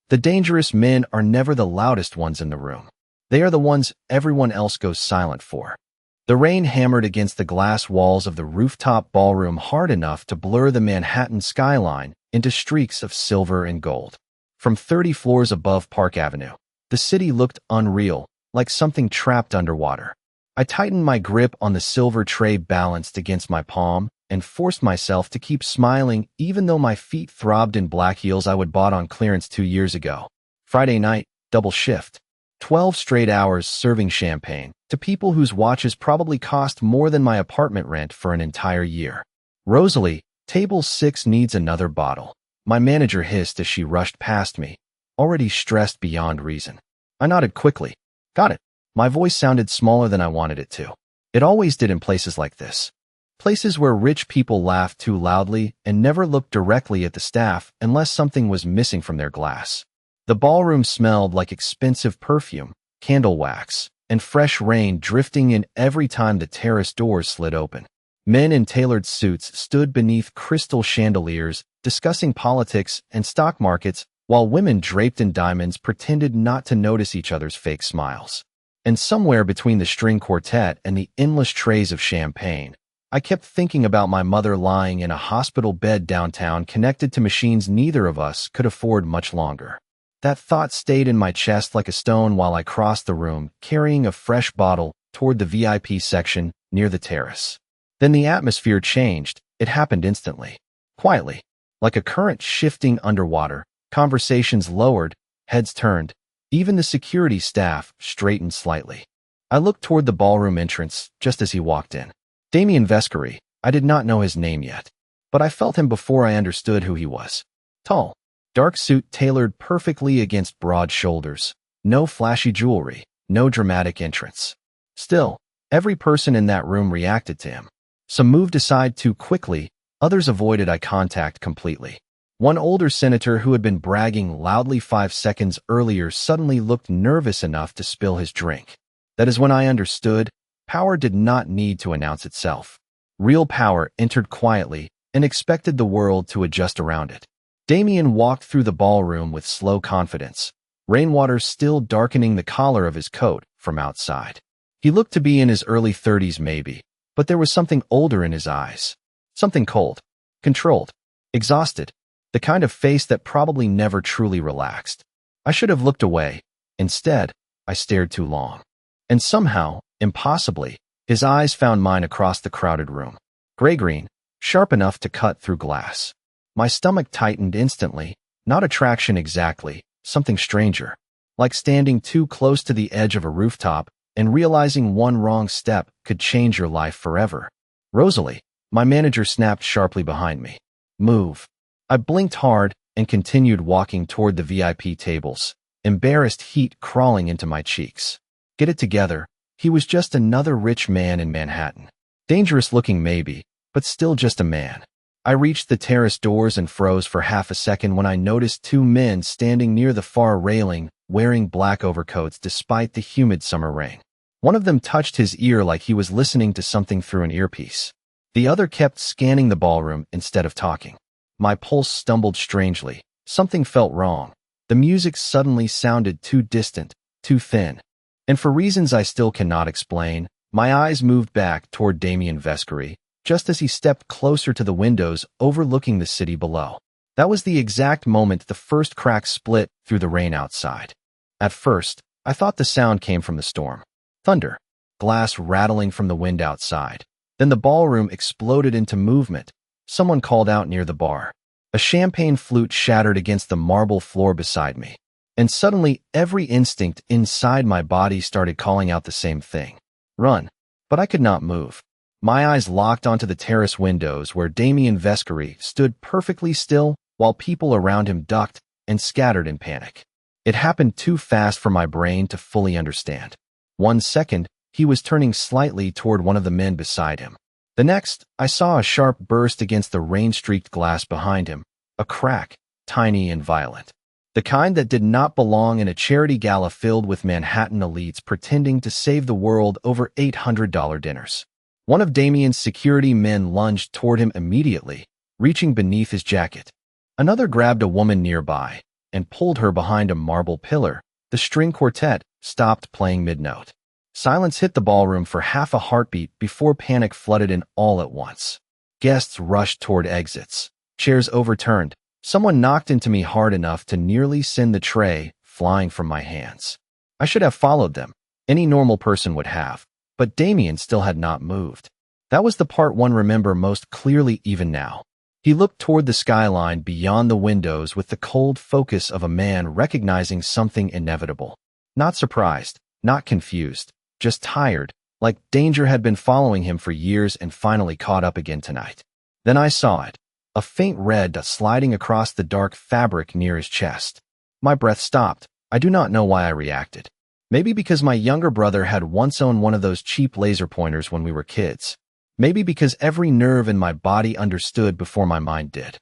The dangerous men are never the loudest ones in the room. They are the ones everyone else goes silent for. The rain hammered against the glass walls of the rooftop ballroom hard enough to blur the Manhattan skyline into streaks of silver and gold. From 30 floors above Park Avenue, the city looked unreal, like something trapped underwater. I tightened my grip on the silver tray balanced against my palm and forced myself to keep smiling even though my feet throbbed in black heels I would bought on clearance 2 years ago. Friday night, double shift. 12 straight hours serving champagne to people whose watches probably cost more than my apartment rent for an entire year. Rosalie, table 6 needs another bottle. My manager hissed as she rushed past me, already stressed beyond reason. I nodded quickly. Got it. My voice sounded smaller than I wanted it to. It always did in places like this. Places where rich people laughed too loudly and never looked directly at the staff unless something was missing from their glass. The ballroom smelled like expensive perfume, candle wax, and fresh rain drifting in every time the terrace doors slid open. Men in tailored suits stood beneath crystal chandeliers, discussing politics and stock markets, while women draped in diamonds pretended not to notice each other's fake smiles. And somewhere between the string quartet and the endless trays of champagne, I kept thinking about my mother lying in a hospital bed downtown connected to machines neither of us could afford much longer. That thought stayed in my chest like a stone while I crossed the room, carrying a fresh bottle toward the VIP section near the terrace. Then the atmosphere changed. It happened instantly. Quietly. Like a current shifting underwater, conversations lowered, heads turned. Even the security staff straightened slightly. I looked toward the ballroom entrance just as he walked in. Damien Vescari. I did not know his name yet, but I felt him before I understood who he was. Tall. Dark suit tailored perfectly against broad shoulders. No flashy jewelry. No dramatic entrance. Still, every person in that room reacted to him. Some moved aside too quickly, others avoided eye contact completely. One older senator who had been bragging loudly 5 seconds earlier suddenly looked nervous enough to spill his drink. That is when I understood, power did not need to announce itself. Real power entered quietly and expected the world to adjust around it. Damien walked through the ballroom with slow confidence, rainwater still darkening the collar of his coat from outside. He looked to be in his early 30s maybe, but there was something older in his eyes. Something cold, controlled, exhausted, the kind of face that probably never truly relaxed. I should have looked away. Instead, I stared too long. And somehow, impossibly, his eyes found mine across the crowded room. Gray-green, sharp enough to cut through glass. My stomach tightened instantly, not attraction exactly, something stranger. Like standing too close to the edge of a rooftop and realizing one wrong step could change your life forever. Rosalie, my manager snapped sharply behind me. Move. I blinked hard and continued walking toward the VIP tables, embarrassed heat crawling into my cheeks. Get it together, he was just another rich man in Manhattan. Dangerous looking maybe, but still just a man. I reached the terrace doors and froze for half a second when I noticed 2 men standing near the far railing, wearing black overcoats despite the humid summer rain. One of them touched his ear like he was listening to something through an earpiece. The other kept scanning the ballroom instead of talking. My pulse stumbled strangely. Something felt wrong. The music suddenly sounded too distant, too thin. And for reasons I still cannot explain, my eyes moved back toward Damien Vescari, just as he stepped closer to the windows overlooking the city below. That was the exact moment the first crack split through the rain outside. At first, I thought the sound came from the storm. Thunder, glass rattling from the wind outside. Then the ballroom exploded into movement. Someone called out near the bar. A champagne flute shattered against the marble floor beside me. And suddenly, every instinct inside my body started calling out the same thing. Run. But I could not move. My eyes locked onto the terrace windows where Damien Vescari stood perfectly still while people around him ducked and scattered in panic. It happened too fast for my brain to fully understand. 1 second, he was turning slightly toward one of the men beside him. The next, I saw a sharp burst against the rain-streaked glass behind him, a crack, tiny and violent. The kind that did not belong in a charity gala filled with Manhattan elites pretending to save the world over $800 dinners. One of Damien's security men lunged toward him immediately, reaching beneath his jacket. Another grabbed a woman nearby, and pulled her behind a marble pillar. The string quartet stopped playing mid-note. Silence hit the ballroom for half a heartbeat before panic flooded in all at once. Guests rushed toward exits. Chairs overturned. Someone knocked into me hard enough to nearly send the tray flying from my hands. I should have followed them. Any normal person would have. But Damien still had not moved. That was the part one remember most clearly even now. He looked toward the skyline beyond the windows with the cold focus of a man recognizing something inevitable. Not surprised, not confused, just tired, like danger had been following him for years and finally caught up again tonight. Then I saw it, a faint red dot sliding across the dark fabric near his chest. My breath stopped. I do not know why I reacted. Maybe because my younger brother had once owned one of those cheap laser pointers when we were kids. Maybe because every nerve in my body understood before my mind did.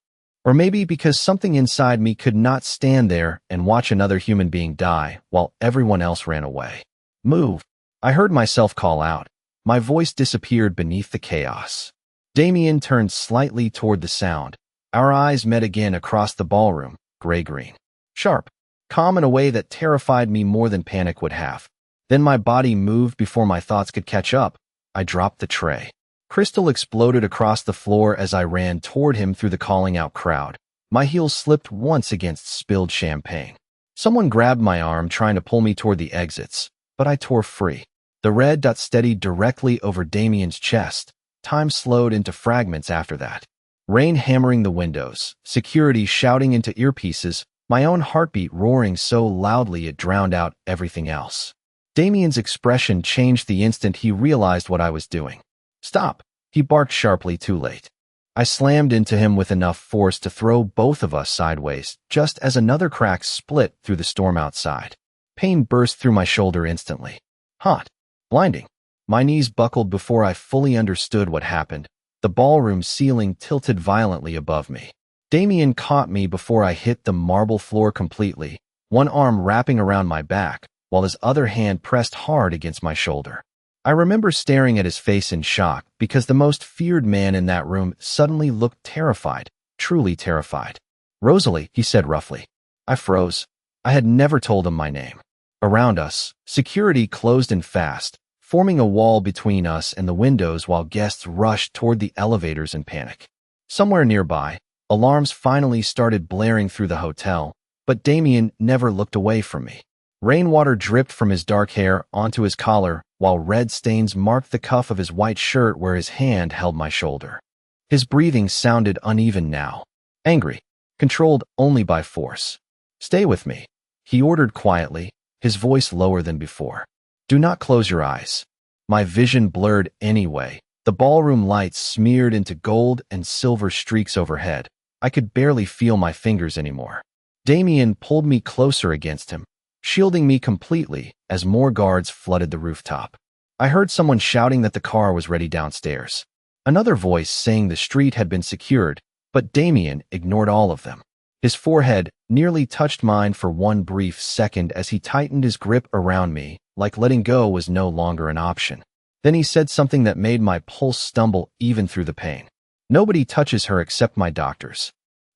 Or maybe because something inside me could not stand there and watch another human being die while everyone else ran away. Move. I heard myself call out. My voice disappeared beneath the chaos. Damien turned slightly toward the sound. Our eyes met again across the ballroom, gray-green. Sharp. Calm in a way that terrified me more than panic would have. Then my body moved before my thoughts could catch up. I dropped the tray. Crystal exploded across the floor as I ran toward him through the calling-out crowd. My heels slipped once against spilled champagne. Someone grabbed my arm trying to pull me toward the exits, but I tore free. The red dot steadied directly over Damien's chest. Time slowed into fragments after that. Rain hammering the windows, security shouting into earpieces, my own heartbeat roaring so loudly it drowned out everything else. Damien's expression changed the instant he realized what I was doing. Stop, he barked sharply too late. I slammed into him with enough force to throw both of us sideways, just as another crack split through the storm outside. Pain burst through my shoulder instantly. Hot. Blinding. My knees buckled before I fully understood what happened. The ballroom ceiling tilted violently above me. Damien caught me before I hit the marble floor completely, one arm wrapping around my back, while his other hand pressed hard against my shoulder. I remember staring at his face in shock because the most feared man in that room suddenly looked terrified, truly terrified. Rosalie, he said roughly. I froze. I had never told him my name. Around us, security closed in fast, forming a wall between us and the windows while guests rushed toward the elevators in panic. Somewhere nearby, alarms finally started blaring through the hotel, but Damien never looked away from me. Rainwater dripped from his dark hair onto his collar, while red stains marked the cuff of his white shirt where his hand held my shoulder. His breathing sounded uneven now. Angry. Controlled only by force. Stay with me, he ordered quietly, his voice lower than before. Do not close your eyes. My vision blurred anyway. The ballroom lights smeared into gold and silver streaks overhead. I could barely feel my fingers anymore. Damien pulled me closer against him, shielding me completely as more guards flooded the rooftop. I heard someone shouting that the car was ready downstairs. Another voice saying the street had been secured, but Damien ignored all of them. His forehead nearly touched mine for one brief second as he tightened his grip around me, like letting go was no longer an option. Then he said something that made my pulse stumble even through the pain. Nobody touches her except my doctors.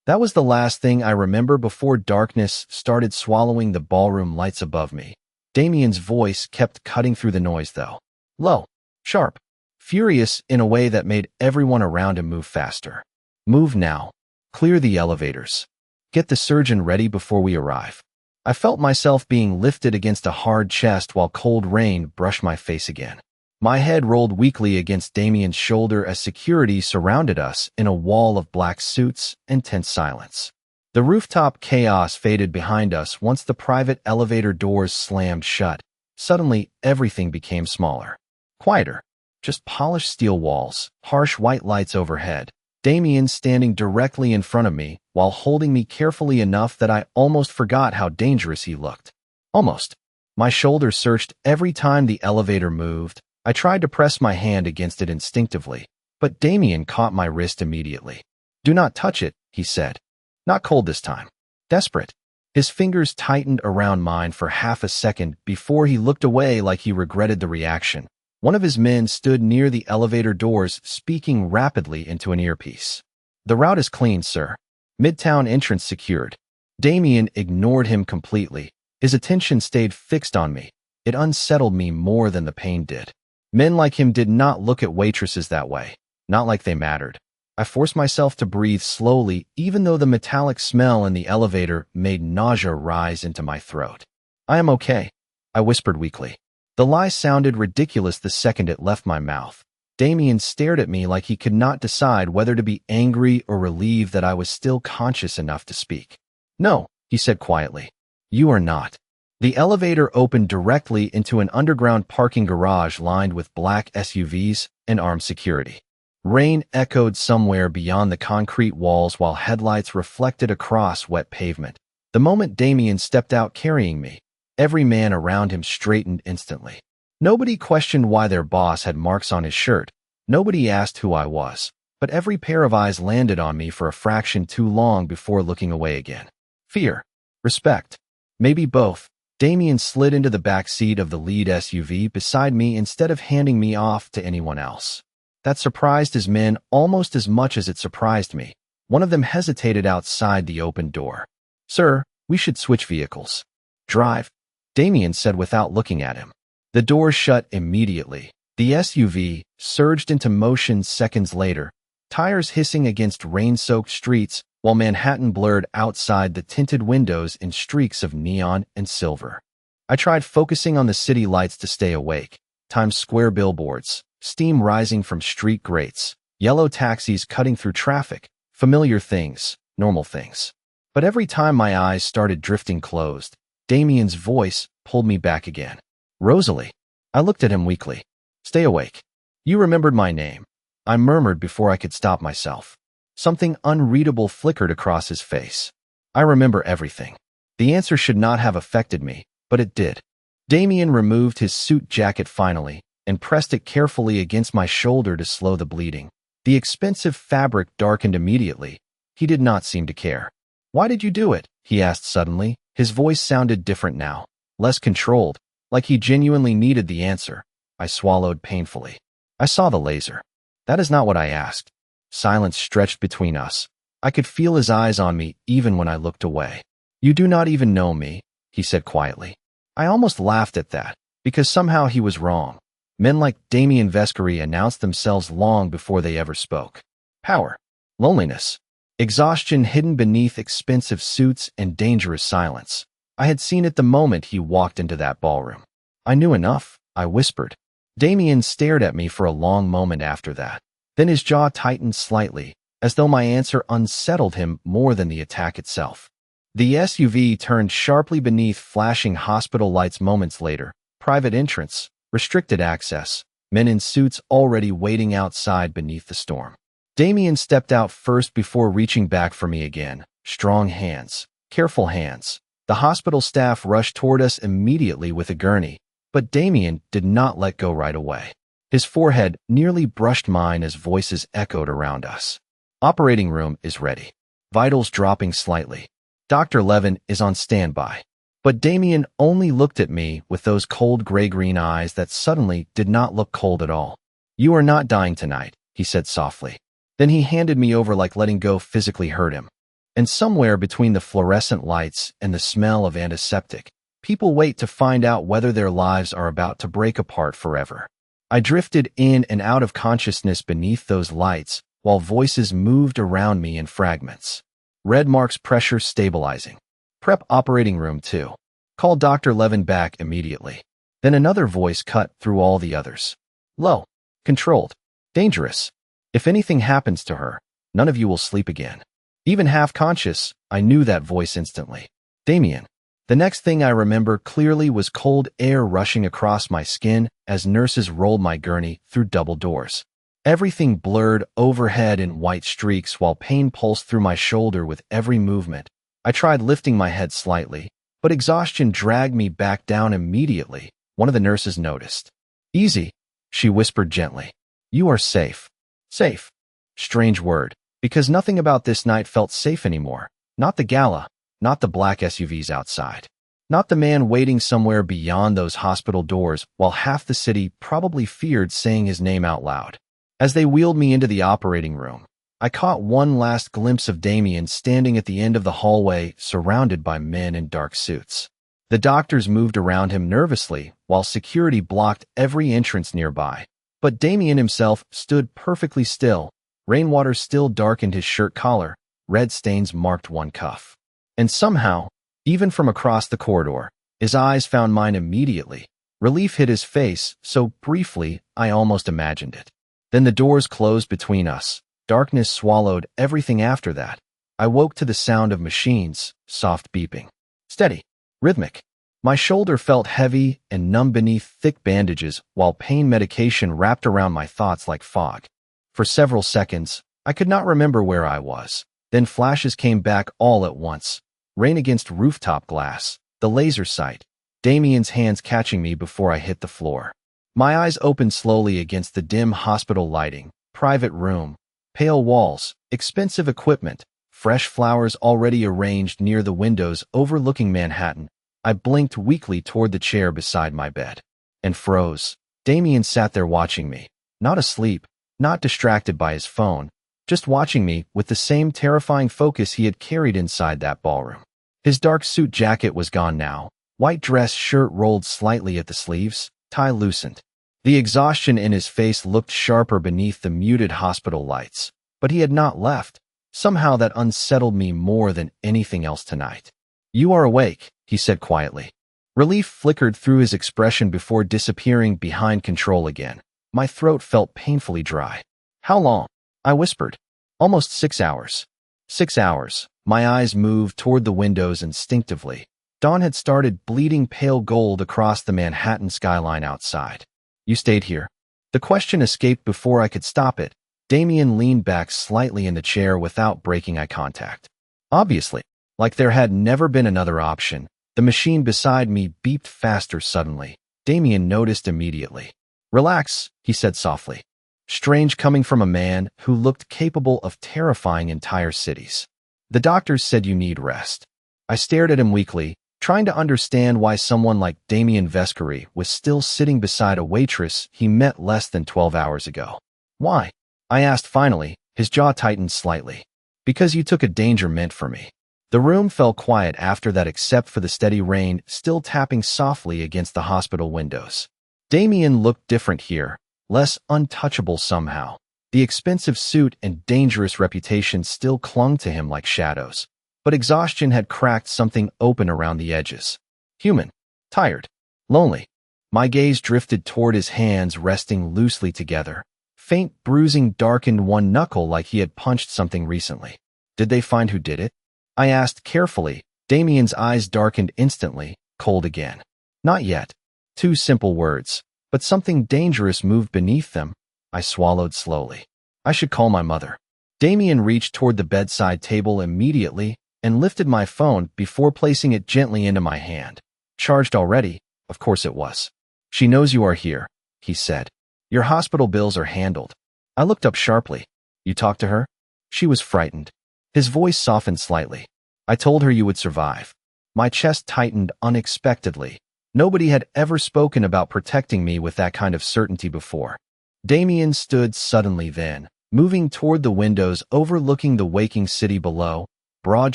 That was the last thing I remember before darkness started swallowing the ballroom lights above me. Damien's voice kept cutting through the noise though. Low, sharp, furious in a way that made everyone around him move faster. Move now. Clear the elevators. Get the surgeon ready before we arrive. I felt myself being lifted against a hard chest while cold rain brushed my face again. My head rolled weakly against Damien's shoulder as security surrounded us in a wall of black suits and tense silence. The rooftop chaos faded behind us once the private elevator doors slammed shut. Suddenly, everything became smaller. Quieter. Just polished steel walls, harsh white lights overhead. Damien standing directly in front of me while holding me carefully enough that I almost forgot how dangerous he looked. Almost. My shoulder searched every time the elevator moved. I tried to press my hand against it instinctively, but Damien caught my wrist immediately. Do not touch it, he said. Not cold this time. Desperate. His fingers tightened around mine for half a second before he looked away like he regretted the reaction. One of his men stood near the elevator doors, speaking rapidly into an earpiece. The route is clean, sir. Midtown entrance secured. Damien ignored him completely. His attention stayed fixed on me. It unsettled me more than the pain did. Men like him did not look at waitresses that way, not like they mattered. I forced myself to breathe slowly, even though the metallic smell in the elevator made nausea rise into my throat. I am okay, I whispered weakly. The lie sounded ridiculous the second it left my mouth. Damien stared at me like he could not decide whether to be angry or relieved that I was still conscious enough to speak. No, he said quietly. You are not. The elevator opened directly into an underground parking garage lined with black SUVs and armed security. Rain echoed somewhere beyond the concrete walls while headlights reflected across wet pavement. The moment Damien stepped out carrying me, every man around him straightened instantly. Nobody questioned why their boss had marks on his shirt. Nobody asked who I was, but every pair of eyes landed on me for a fraction too long before looking away again. Fear. Respect. Maybe both. Damien slid into the back seat of the lead SUV beside me instead of handing me off to anyone else. That surprised his men almost as much as it surprised me. One of them hesitated outside the open door. Sir, we should switch vehicles. Drive, Damien said without looking at him. The door shut immediately. The SUV surged into motion seconds later, tires hissing against rain-soaked streets while Manhattan blurred outside the tinted windows in streaks of neon and silver. I tried focusing on the city lights to stay awake. Times Square billboards, steam rising from street grates, yellow taxis cutting through traffic, familiar things, normal things. But every time my eyes started drifting closed, Damien's voice pulled me back again. Rosalie. I looked at him weakly. Stay awake. You remembered my name. I murmured before I could stop myself. Something unreadable flickered across his face. I remember everything. The answer should not have affected me, but it did. Damien removed his suit jacket finally and pressed it carefully against my shoulder to slow the bleeding. The expensive fabric darkened immediately. He did not seem to care. Why did you do it? He asked suddenly. His voice sounded different now, less controlled, like he genuinely needed the answer. I swallowed painfully. I saw the laser. That is not what I asked. Silence stretched between us. I could feel his eyes on me even when I looked away. You do not even know me, he said quietly. I almost laughed at that, because somehow he was wrong. Men like Damien Vescari announced themselves long before they ever spoke. Power. Loneliness. Exhaustion hidden beneath expensive suits and dangerous silence. I had seen it the moment he walked into that ballroom. I knew enough, I whispered. Damien stared at me for a long moment after that. Then his jaw tightened slightly, as though my answer unsettled him more than the attack itself. The SUV turned sharply beneath flashing hospital lights moments later. Private entrance, restricted access, men in suits already waiting outside beneath the storm. Damien stepped out first before reaching back for me again. Strong hands, careful hands. The hospital staff rushed toward us immediately with a gurney, but Damien did not let go right away. His forehead nearly brushed mine as voices echoed around us. Operating room is ready. Vitals dropping slightly. Dr. Levin is on standby. But Damien only looked at me with those cold gray-green eyes that suddenly did not look cold at all. You are not dying tonight, he said softly. Then he handed me over like letting go physically hurt him. And somewhere between the fluorescent lights and the smell of antiseptic, people wait to find out whether their lives are about to break apart forever. I drifted in and out of consciousness beneath those lights while voices moved around me in fragments. Red marks pressure stabilizing. Prep operating room 2. Call Dr. Levin back immediately. Then another voice cut through all the others. Low. Controlled. Dangerous. If anything happens to her, none of you will sleep again. Even half-conscious, I knew that voice instantly. Damien. The next thing I remember clearly was cold air rushing across my skin as nurses rolled my gurney through double doors. Everything blurred overhead in white streaks while pain pulsed through my shoulder with every movement. I tried lifting my head slightly, but exhaustion dragged me back down immediately. One of the nurses noticed. Easy, she whispered gently. You are safe. Safe. Strange word, because nothing about this night felt safe anymore. Not the gala. Not the black SUVs outside. Not the man waiting somewhere beyond those hospital doors while half the city probably feared saying his name out loud. As they wheeled me into the operating room, I caught one last glimpse of Damien standing at the end of the hallway, surrounded by men in dark suits. The doctors moved around him nervously, while security blocked every entrance nearby. But Damien himself stood perfectly still. Rainwater still darkened his shirt collar, red stains marked one cuff. And somehow, even from across the corridor, his eyes found mine immediately. Relief hit his face, so briefly I almost imagined it. Then the doors closed between us. Darkness swallowed everything after that. I woke to the sound of machines, soft beeping. Steady. Rhythmic. My shoulder felt heavy and numb beneath thick bandages, while pain medication wrapped around my thoughts like fog. For several seconds, I could not remember where I was. Then flashes came back all at once. Rain against rooftop glass, the laser sight, Damien's hands catching me before I hit the floor. My eyes opened slowly against the dim hospital lighting, private room, pale walls, expensive equipment, fresh flowers already arranged near the windows overlooking Manhattan. I blinked weakly toward the chair beside my bed and froze. Damien sat there watching me, not asleep, not distracted by his phone, just watching me with the same terrifying focus he had carried inside that ballroom. His dark suit jacket was gone now, white dress shirt rolled slightly at the sleeves, tie loosened. The exhaustion in his face looked sharper beneath the muted hospital lights, but he had not left. Somehow that unsettled me more than anything else tonight. "You are awake," he said quietly. Relief flickered through his expression before disappearing behind control again. My throat felt painfully dry. "How long?" I whispered. "Almost 6 hours." 6 hours. My eyes moved toward the windows instinctively. Dawn had started bleeding pale gold across the Manhattan skyline outside. "You stayed here?" The question escaped before I could stop it. Damien leaned back slightly in the chair without breaking eye contact. Obviously, like there had never been another option. The machine beside me beeped faster suddenly. Damien noticed immediately. "Relax," he said softly. Strange coming from a man who looked capable of terrifying entire cities. "The doctors said you need rest." I stared at him weakly, trying to understand why someone like Damien Vescari was still sitting beside a waitress he met less than 12 hours ago. "Why?" I asked finally, his jaw tightened slightly. "Because you took a danger meant for me." The room fell quiet after that except for the steady rain still tapping softly against the hospital windows. Damien looked different here, less untouchable somehow. The expensive suit and dangerous reputation still clung to him like shadows, but exhaustion had cracked something open around the edges. Human. Tired. Lonely. My gaze drifted toward his hands resting loosely together. Faint bruising darkened one knuckle like he had punched something recently. "Did they find who did it?" I asked carefully. Damien's eyes darkened instantly, cold again. "Not yet." 2 simple words, but something dangerous moved beneath them. I swallowed slowly. "I should call my mother." Damien reached toward the bedside table immediately and lifted my phone before placing it gently into my hand. "Charged already?" Of course it was. "She knows you are here," he said. "Your hospital bills are handled." I looked up sharply. "You talked to her?" She was frightened. His voice softened slightly. "I told her you would survive." My chest tightened unexpectedly. Nobody had ever spoken about protecting me with that kind of certainty before. Damien stood suddenly then, moving toward the windows overlooking the waking city below, broad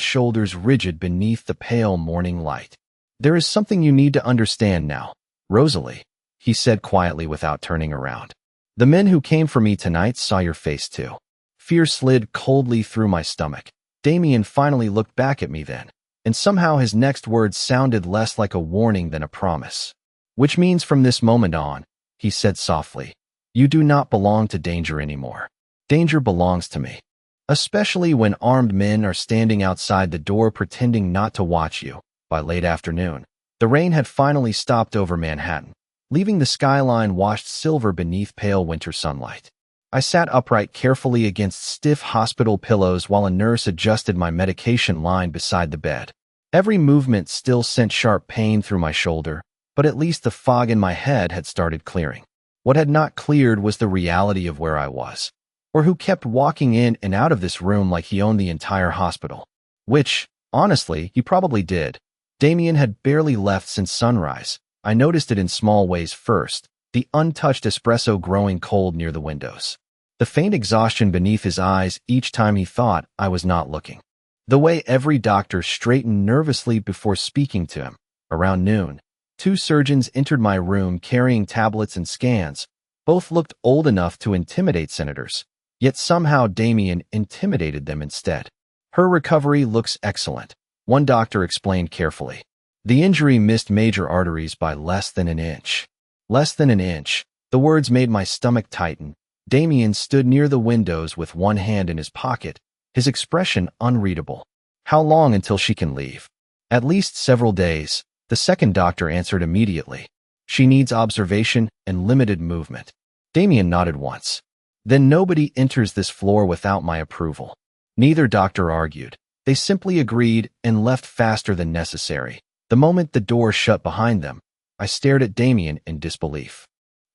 shoulders rigid beneath the pale morning light. "There is something you need to understand now, Rosalie," he said quietly without turning around. "The men who came for me tonight saw your face too." Fear slid coldly through my stomach. Damien finally looked back at me then, and somehow his next words sounded less like a warning than a promise. "Which means from this moment on," he said softly, "you do not belong to danger anymore. Danger belongs to me. Especially when armed men are standing outside the door pretending not to watch you." By late afternoon, the rain had finally stopped over Manhattan, leaving the skyline washed silver beneath pale winter sunlight. I sat upright carefully against stiff hospital pillows while a nurse adjusted my medication line beside the bed. Every movement still sent sharp pain through my shoulder, but at least the fog in my head had started clearing. What had not cleared was the reality of where I was, or who kept walking in and out of this room like he owned the entire hospital. Which, honestly, he probably did. Damien had barely left since sunrise. I noticed it in small ways first, the untouched espresso growing cold near the windows. The the faint exhaustion beneath his eyes each time he thought I was not looking. The way every doctor straightened nervously before speaking to him. Around noon, 2 surgeons entered my room carrying tablets and scans. Both looked old enough to intimidate senators, yet somehow Damien intimidated them instead. Her recovery looks excellent, one doctor explained carefully. The injury missed major arteries by less than an inch. Less than an inch. The words made my stomach tighten. Damien stood near the windows with one hand in his pocket, his expression unreadable. How long until she can leave? At least several days, the second doctor answered immediately. She needs observation and limited movement. Damien nodded once. Then nobody enters this floor without my approval. Neither doctor argued. They simply agreed and left faster than necessary. The moment the door shut behind them, I stared at Damien in disbelief.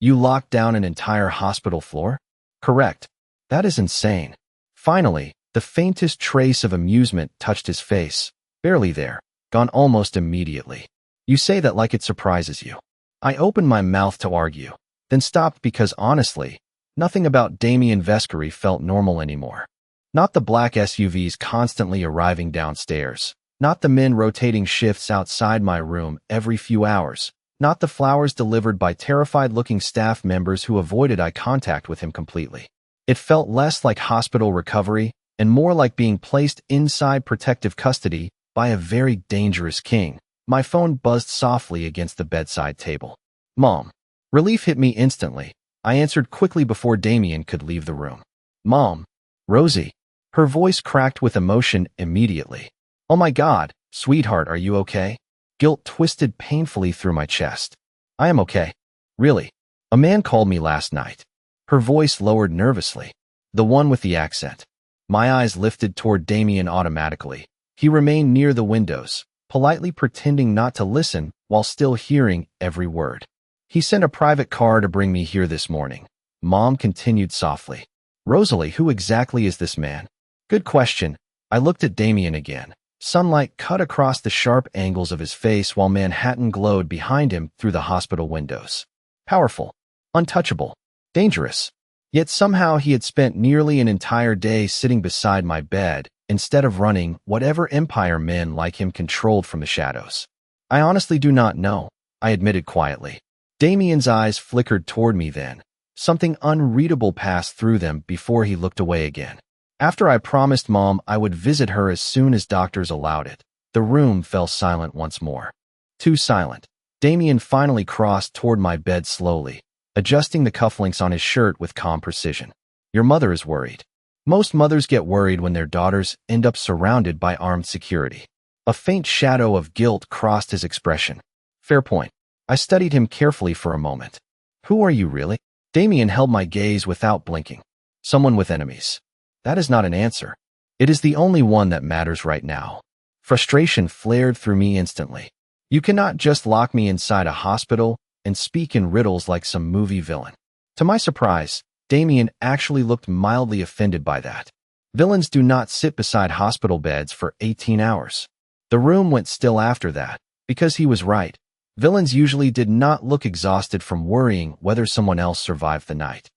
You locked down an entire hospital floor? Correct. That is insane. Finally, the faintest trace of amusement touched his face. Barely there. Gone almost immediately. You say that like it surprises you. I opened my mouth to argue, then stopped because honestly, nothing about Damien Vescari felt normal anymore. Not the black SUVs constantly arriving downstairs. Not the men rotating shifts outside my room every few hours. Not the flowers delivered by terrified-looking staff members who avoided eye contact with him completely. It felt less like hospital recovery and more like being placed inside protective custody by a very dangerous king. My phone buzzed softly against the bedside table. Mom. Relief hit me instantly. I answered quickly before Damien could leave the room. Mom. Rosie. Her voice cracked with emotion immediately. Oh my God, sweetheart, are you okay? Guilt twisted painfully through my chest. I am okay. Really. A man called me last night. Her voice lowered nervously. The one with the accent. My eyes lifted toward Damien automatically. He remained near the windows, politely pretending not to listen while still hearing every word. He sent a private car to bring me here this morning. Mom continued softly. Rosalie, who exactly is this man? Good question. I looked at Damien again. Sunlight cut across the sharp angles of his face while Manhattan glowed behind him through the hospital windows. Powerful. Untouchable. Dangerous. Yet somehow he had spent nearly an entire day sitting beside my bed instead of running whatever empire men like him controlled from the shadows. I honestly do not know, I admitted quietly. Damien's eyes flickered toward me then. Something unreadable passed through them before he looked away again. After I promised Mom I would visit her as soon as doctors allowed it, the room fell silent once more. Too silent. Damien finally crossed toward my bed slowly, adjusting the cufflinks on his shirt with calm precision. Your mother is worried. Most mothers get worried when their daughters end up surrounded by armed security. A faint shadow of guilt crossed his expression. Fair point. I studied him carefully for a moment. Who are you really? Damien held my gaze without blinking. Someone with enemies. That is not an answer. It is the only one that matters right now. Frustration flared through me instantly. You cannot just lock me inside a hospital and speak in riddles like some movie villain. To my surprise, Damien actually looked mildly offended by that. Villains do not sit beside hospital beds for 18 hours. The room went still after that, because he was right. Villains usually did not look exhausted from worrying whether someone else survived the night.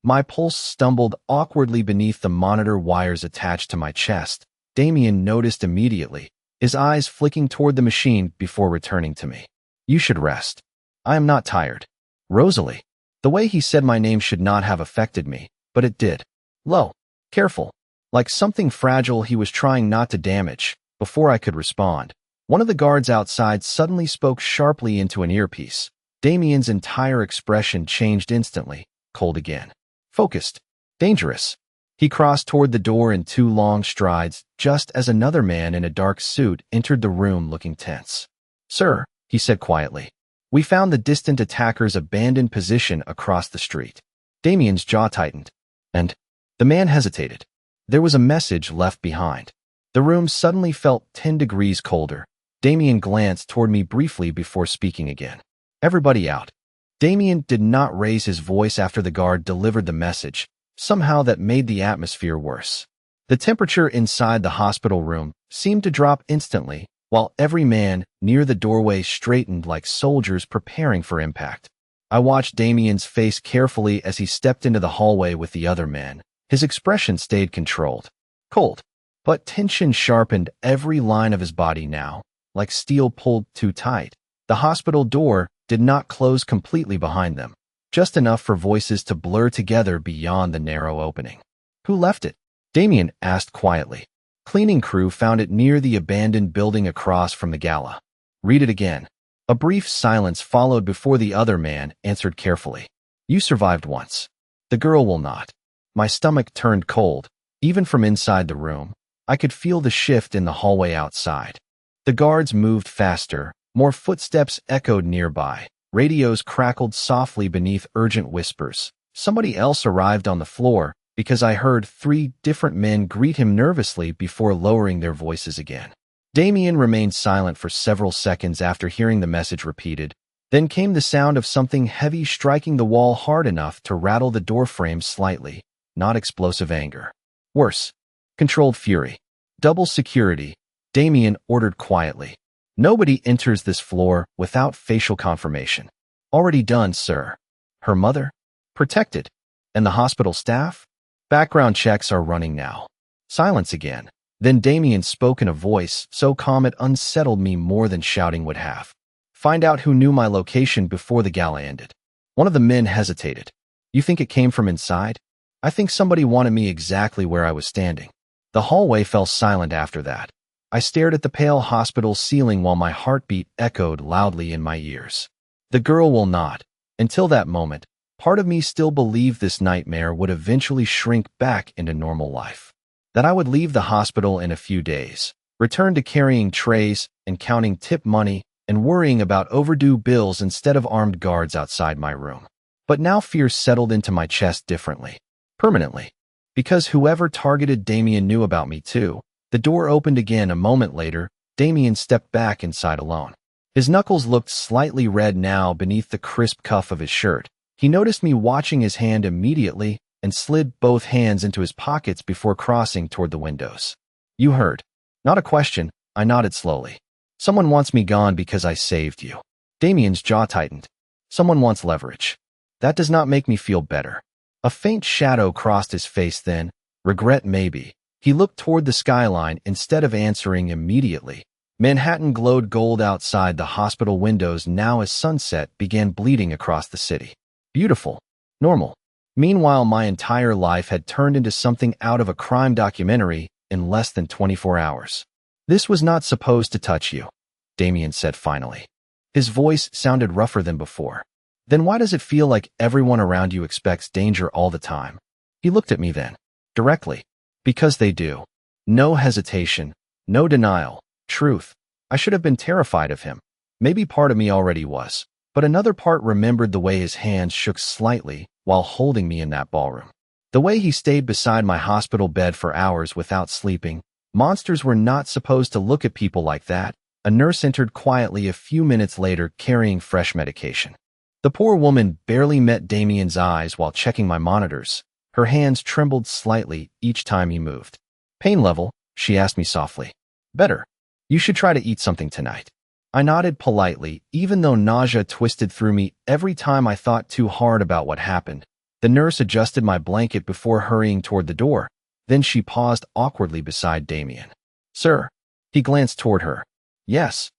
My pulse stumbled awkwardly beneath the monitor wires attached to my chest. Damien noticed immediately, his eyes flicking toward the machine before returning to me. You should rest. I am not tired. Rosalie. The way he said my name should not have affected me, but it did. Low. Careful. Like something fragile he was trying not to damage. Before I could respond, one of the guards outside suddenly spoke sharply into an earpiece. Damien's entire expression changed instantly, cold again. Focused. Dangerous. He crossed toward the door in 2 long strides, just as another man in a dark suit entered the room looking tense. Sir, he said quietly, we found the distant attacker's abandoned position across the street. Damien's jaw tightened, and the man hesitated. There was a message left behind. The room suddenly felt 10 degrees colder. Damien glanced toward me briefly before speaking again. Everybody out. Damien did not raise his voice after the guard delivered the message. Somehow that made the atmosphere worse. The temperature inside the hospital room seemed to drop instantly, while every man near the doorway straightened like soldiers preparing for impact. I watched Damien's face carefully as he stepped into the hallway with the other men. His expression stayed controlled. Cold. But tension sharpened every line of his body now, like steel pulled too tight. The hospital door did not close completely behind them, just enough for voices to blur together beyond the narrow opening. Who left it? Damien asked quietly. Cleaning crew found it near the abandoned building across from the gala. Read it again. A brief silence followed before the other man answered carefully. You survived once. The girl will not. My stomach turned cold. Even from inside the room, I could feel the shift in the hallway outside. The guards moved faster. More footsteps echoed nearby. Radios crackled softly beneath urgent whispers. Somebody else arrived on the floor because I heard 3 different men greet him nervously before lowering their voices again. Damien remained silent for several seconds after hearing the message repeated. Then came the sound of something heavy striking the wall hard enough to rattle the door frame slightly, not explosive anger. Worse, controlled fury. Double security, Damien ordered quietly. Nobody enters this floor without facial confirmation. Already done, sir. Her mother? Protected. And the hospital staff? Background checks are running now. Silence again. Then Damien spoke in a voice so calm it unsettled me more than shouting would have. Find out who knew my location before the gala ended. One of the men hesitated. You think it came from inside? I think somebody wanted me exactly where I was standing. The hallway fell silent after that. I stared at the pale hospital ceiling while my heartbeat echoed loudly in my ears. The girl will not. Until that moment, part of me still believed this nightmare would eventually shrink back into normal life. That I would leave the hospital in a few days, return to carrying trays and counting tip money and worrying about overdue bills instead of armed guards outside my room. But now fear settled into my chest differently. Permanently. Because whoever targeted Damien knew about me too. The door opened again a moment later. Damien stepped back inside alone. His knuckles looked slightly red now beneath the crisp cuff of his shirt. He noticed me watching his hand immediately and slid both hands into his pockets before crossing toward the windows. You heard. Not a question, I nodded slowly. Someone wants me gone because I saved you. Damien's jaw tightened. Someone wants leverage. That does not make me feel better. A faint shadow crossed his face then. Regret maybe. He looked toward the skyline instead of answering immediately. Manhattan glowed gold outside the hospital windows now as sunset began bleeding across the city. Beautiful. Normal. Meanwhile, my entire life had turned into something out of a crime documentary in less than 24 hours. This was not supposed to touch you, Damien said finally. His voice sounded rougher than before. Then why does it feel like everyone around you expects danger all the time? He looked at me then, directly. Because they do. No hesitation, no denial, truth. I should have been terrified of him. Maybe part of me already was, but another part remembered the way his hands shook slightly while holding me in that ballroom. The way he stayed beside my hospital bed for hours without sleeping. Monsters were not supposed to look at people like that. A nurse entered quietly a few minutes later carrying fresh medication. The poor woman barely met Damien's eyes while checking my monitors. Her hands trembled slightly each time he moved. Pain level, she asked me softly. Better. You should try to eat something tonight. I nodded politely, even though nausea twisted through me every time I thought too hard about what happened. The nurse adjusted my blanket before hurrying toward the door. Then she paused awkwardly beside Damien. Sir. He glanced toward her. Yes.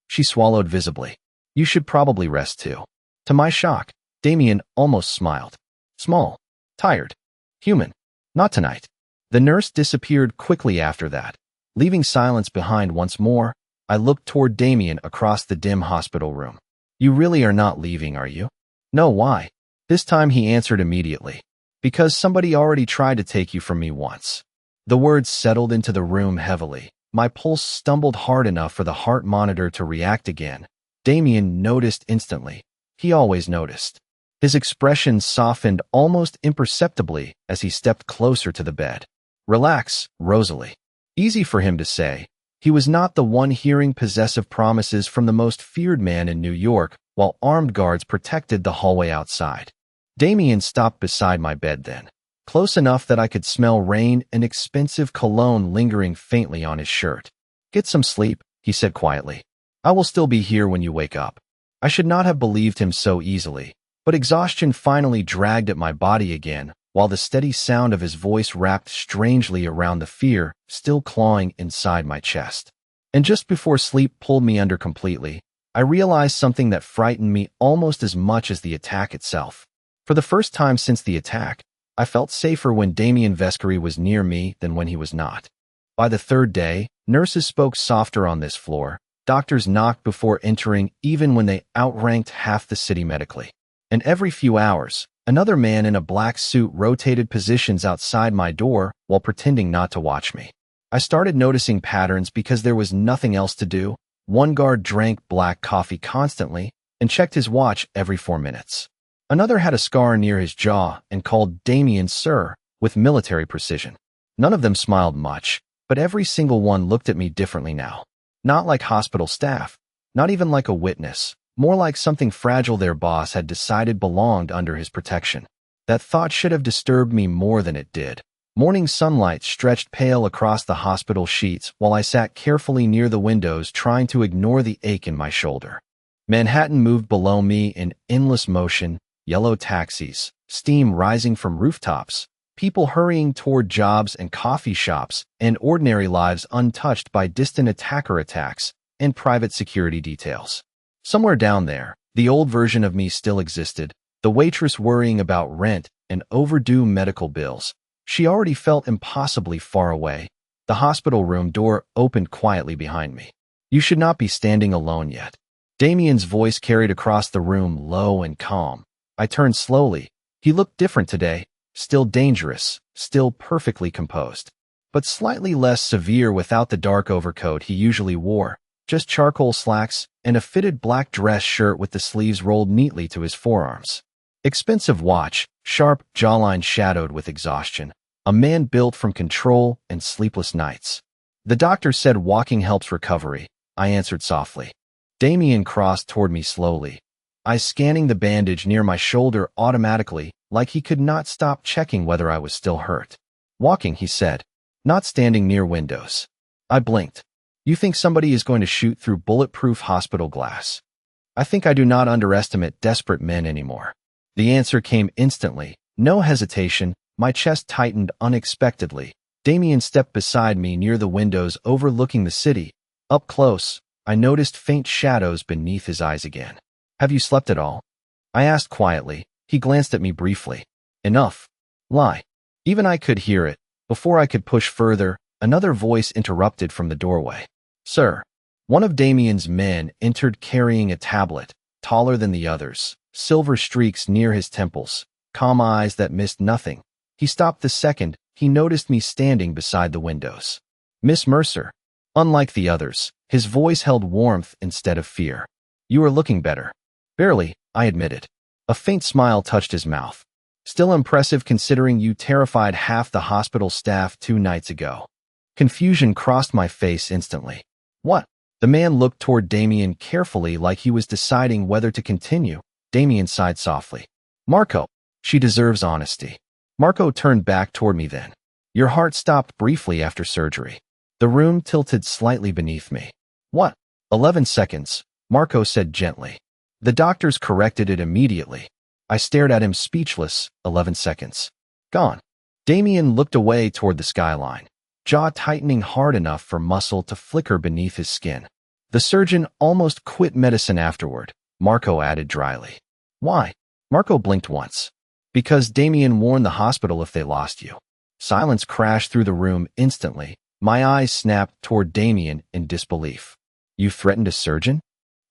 She swallowed visibly. You should probably rest too. To my shock, Damien almost smiled. Small. Tired. Human. Not tonight. The nurse disappeared quickly after that. Leaving silence behind once more, I looked toward Damien across the dim hospital room. You really are not leaving, are you? No, why? This time he answered immediately. Because somebody already tried to take you from me once. The words settled into the room heavily. My pulse stumbled hard enough for the heart monitor to react again. Damien noticed instantly. He always noticed. His expression softened almost imperceptibly as he stepped closer to the bed. Relax, Rosalie. Easy for him to say. He was not the one hearing possessive promises from the most feared man in New York while armed guards protected the hallway outside. Damien stopped beside my bed then, close enough that I could smell rain and expensive cologne lingering faintly on his shirt. Get some sleep, he said quietly. I will still be here when you wake up. I should not have believed him so easily. But exhaustion finally dragged at my body again, while the steady sound of his voice wrapped strangely around the fear still clawing inside my chest. And just before sleep pulled me under completely, I realized something that frightened me almost as much as the attack itself. For the first time since the attack, I felt safer when Damien Vescari was near me than when he was not. By the third day, nurses spoke softer on this floor, doctors knocked before entering even when they outranked half the city medically. And every few hours, another man in a black suit rotated positions outside my door while pretending not to watch me. I started noticing patterns because there was nothing else to do. One guard drank black coffee constantly and checked his watch every 4 minutes. Another had a scar near his jaw and called Damien Sir with military precision. None of them smiled much, but every single one looked at me differently now. Not like hospital staff, not even like a witness, more like something fragile their boss had decided belonged under his protection. That thought should have disturbed me more than it did. Morning sunlight stretched pale across the hospital sheets while I sat carefully near the windows trying to ignore the ache in my shoulder. Manhattan moved below me in endless motion, yellow taxis, steam rising from rooftops, people hurrying toward jobs and coffee shops, and ordinary lives untouched by distant attacker attacks and private security details. Somewhere down there, the old version of me still existed, the waitress worrying about rent and overdue medical bills. She already felt impossibly far away. The hospital room door opened quietly behind me. "You should not be standing alone yet." Damien's voice carried across the room, low and calm. I turned slowly. He looked different today, still dangerous, still perfectly composed, but slightly less severe without the dark overcoat he usually wore, just charcoal slacks and a fitted black dress shirt with the sleeves rolled neatly to his forearms. Expensive watch, sharp jawline shadowed with exhaustion. A man built from control and sleepless nights. "The doctor said walking helps recovery," I answered softly. Damien crossed toward me slowly, eyes scanning the bandage near my shoulder automatically, like he could not stop checking whether I was still hurt. "Walking," he said, "not standing near windows." I blinked. "You think somebody is going to shoot through bulletproof hospital glass?" "I think I do not underestimate desperate men anymore." The answer came instantly, no hesitation. My chest tightened unexpectedly. Damien stepped beside me near the windows overlooking the city. Up close, I noticed faint shadows beneath his eyes again. "Have you slept at all?" I asked quietly. He glanced at me briefly. "Enough. Lie." Even I could hear it. Before I could push further, another voice interrupted from the doorway. "Sir." One of Damien's men entered carrying a tablet, taller than the others, silver streaks near his temples, calm eyes that missed nothing. He stopped the second he noticed me standing beside the windows. "Miss Mercer." Unlike the others, his voice held warmth instead of fear. "You are looking better." "Barely," I admitted. A faint smile touched his mouth. "Still impressive considering you terrified half the hospital staff 2 nights ago." Confusion crossed my face instantly. "What?" The man looked toward Damien carefully like he was deciding whether to continue. Damien sighed softly. "Marco." "She deserves honesty." Marco turned back toward me then. "Your heart stopped briefly after surgery." The room tilted slightly beneath me. "What?" 11 seconds, Marco said gently. "The doctors corrected it immediately." I stared at him speechless. 11 seconds. "Gone." Damien looked away toward the skyline, jaw tightening hard enough for muscle to flicker beneath his skin. "The surgeon almost quit medicine afterward," Marco added dryly. "Why?" Marco blinked once. "Because Damien warned the hospital if they lost you." Silence crashed through the room instantly. My eyes snapped toward Damien in disbelief. "You threatened a surgeon?"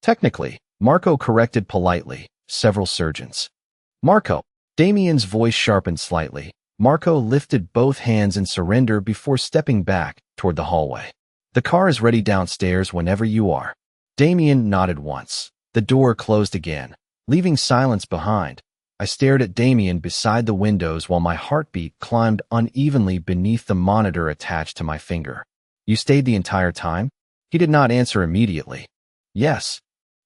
"Technically," Marco corrected politely, "several surgeons." "Marco." Damien's voice sharpened slightly. Marco lifted both hands in surrender before stepping back toward the hallway. "The car is ready downstairs whenever you are." Damien nodded once. The door closed again, leaving silence behind. I stared at Damien beside the windows while my heartbeat climbed unevenly beneath the monitor attached to my finger. "You stayed the entire time?" He did not answer immediately. "Yes."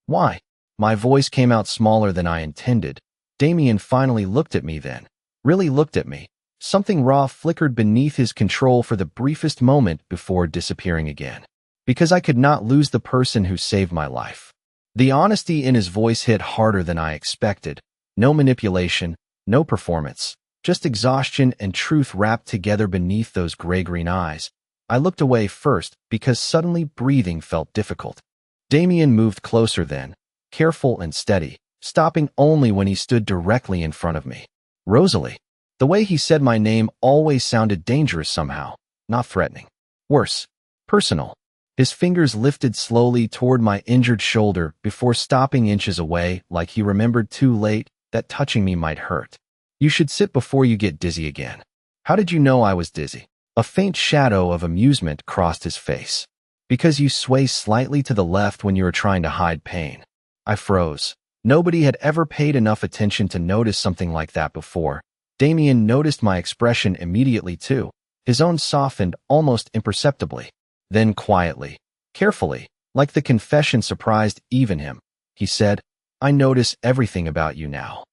"Why?" My voice came out smaller than I intended. Damien finally looked at me then. Really looked at me. Something raw flickered beneath his control for the briefest moment before disappearing again. "Because I could not lose the person who saved my life." The honesty in his voice hit harder than I expected. No manipulation, no performance, just exhaustion and truth wrapped together beneath those gray-green eyes. I looked away first because suddenly breathing felt difficult. Damien moved closer then, careful and steady, stopping only when he stood directly in front of me. Rosalie. The way he said my name always sounded dangerous somehow, not threatening. Worse, personal. His fingers lifted slowly toward my injured shoulder before stopping inches away, like he remembered too late that touching me might hurt. You should sit before you get dizzy again. How did you know I was dizzy? A faint shadow of amusement crossed his face. Because you sway slightly to the left when you are trying to hide pain. I froze. Nobody had ever paid enough attention to notice something like that before. Damien noticed my expression immediately too. His own softened almost imperceptibly. Then quietly, carefully, like the confession surprised even him, he said, I notice everything about you now.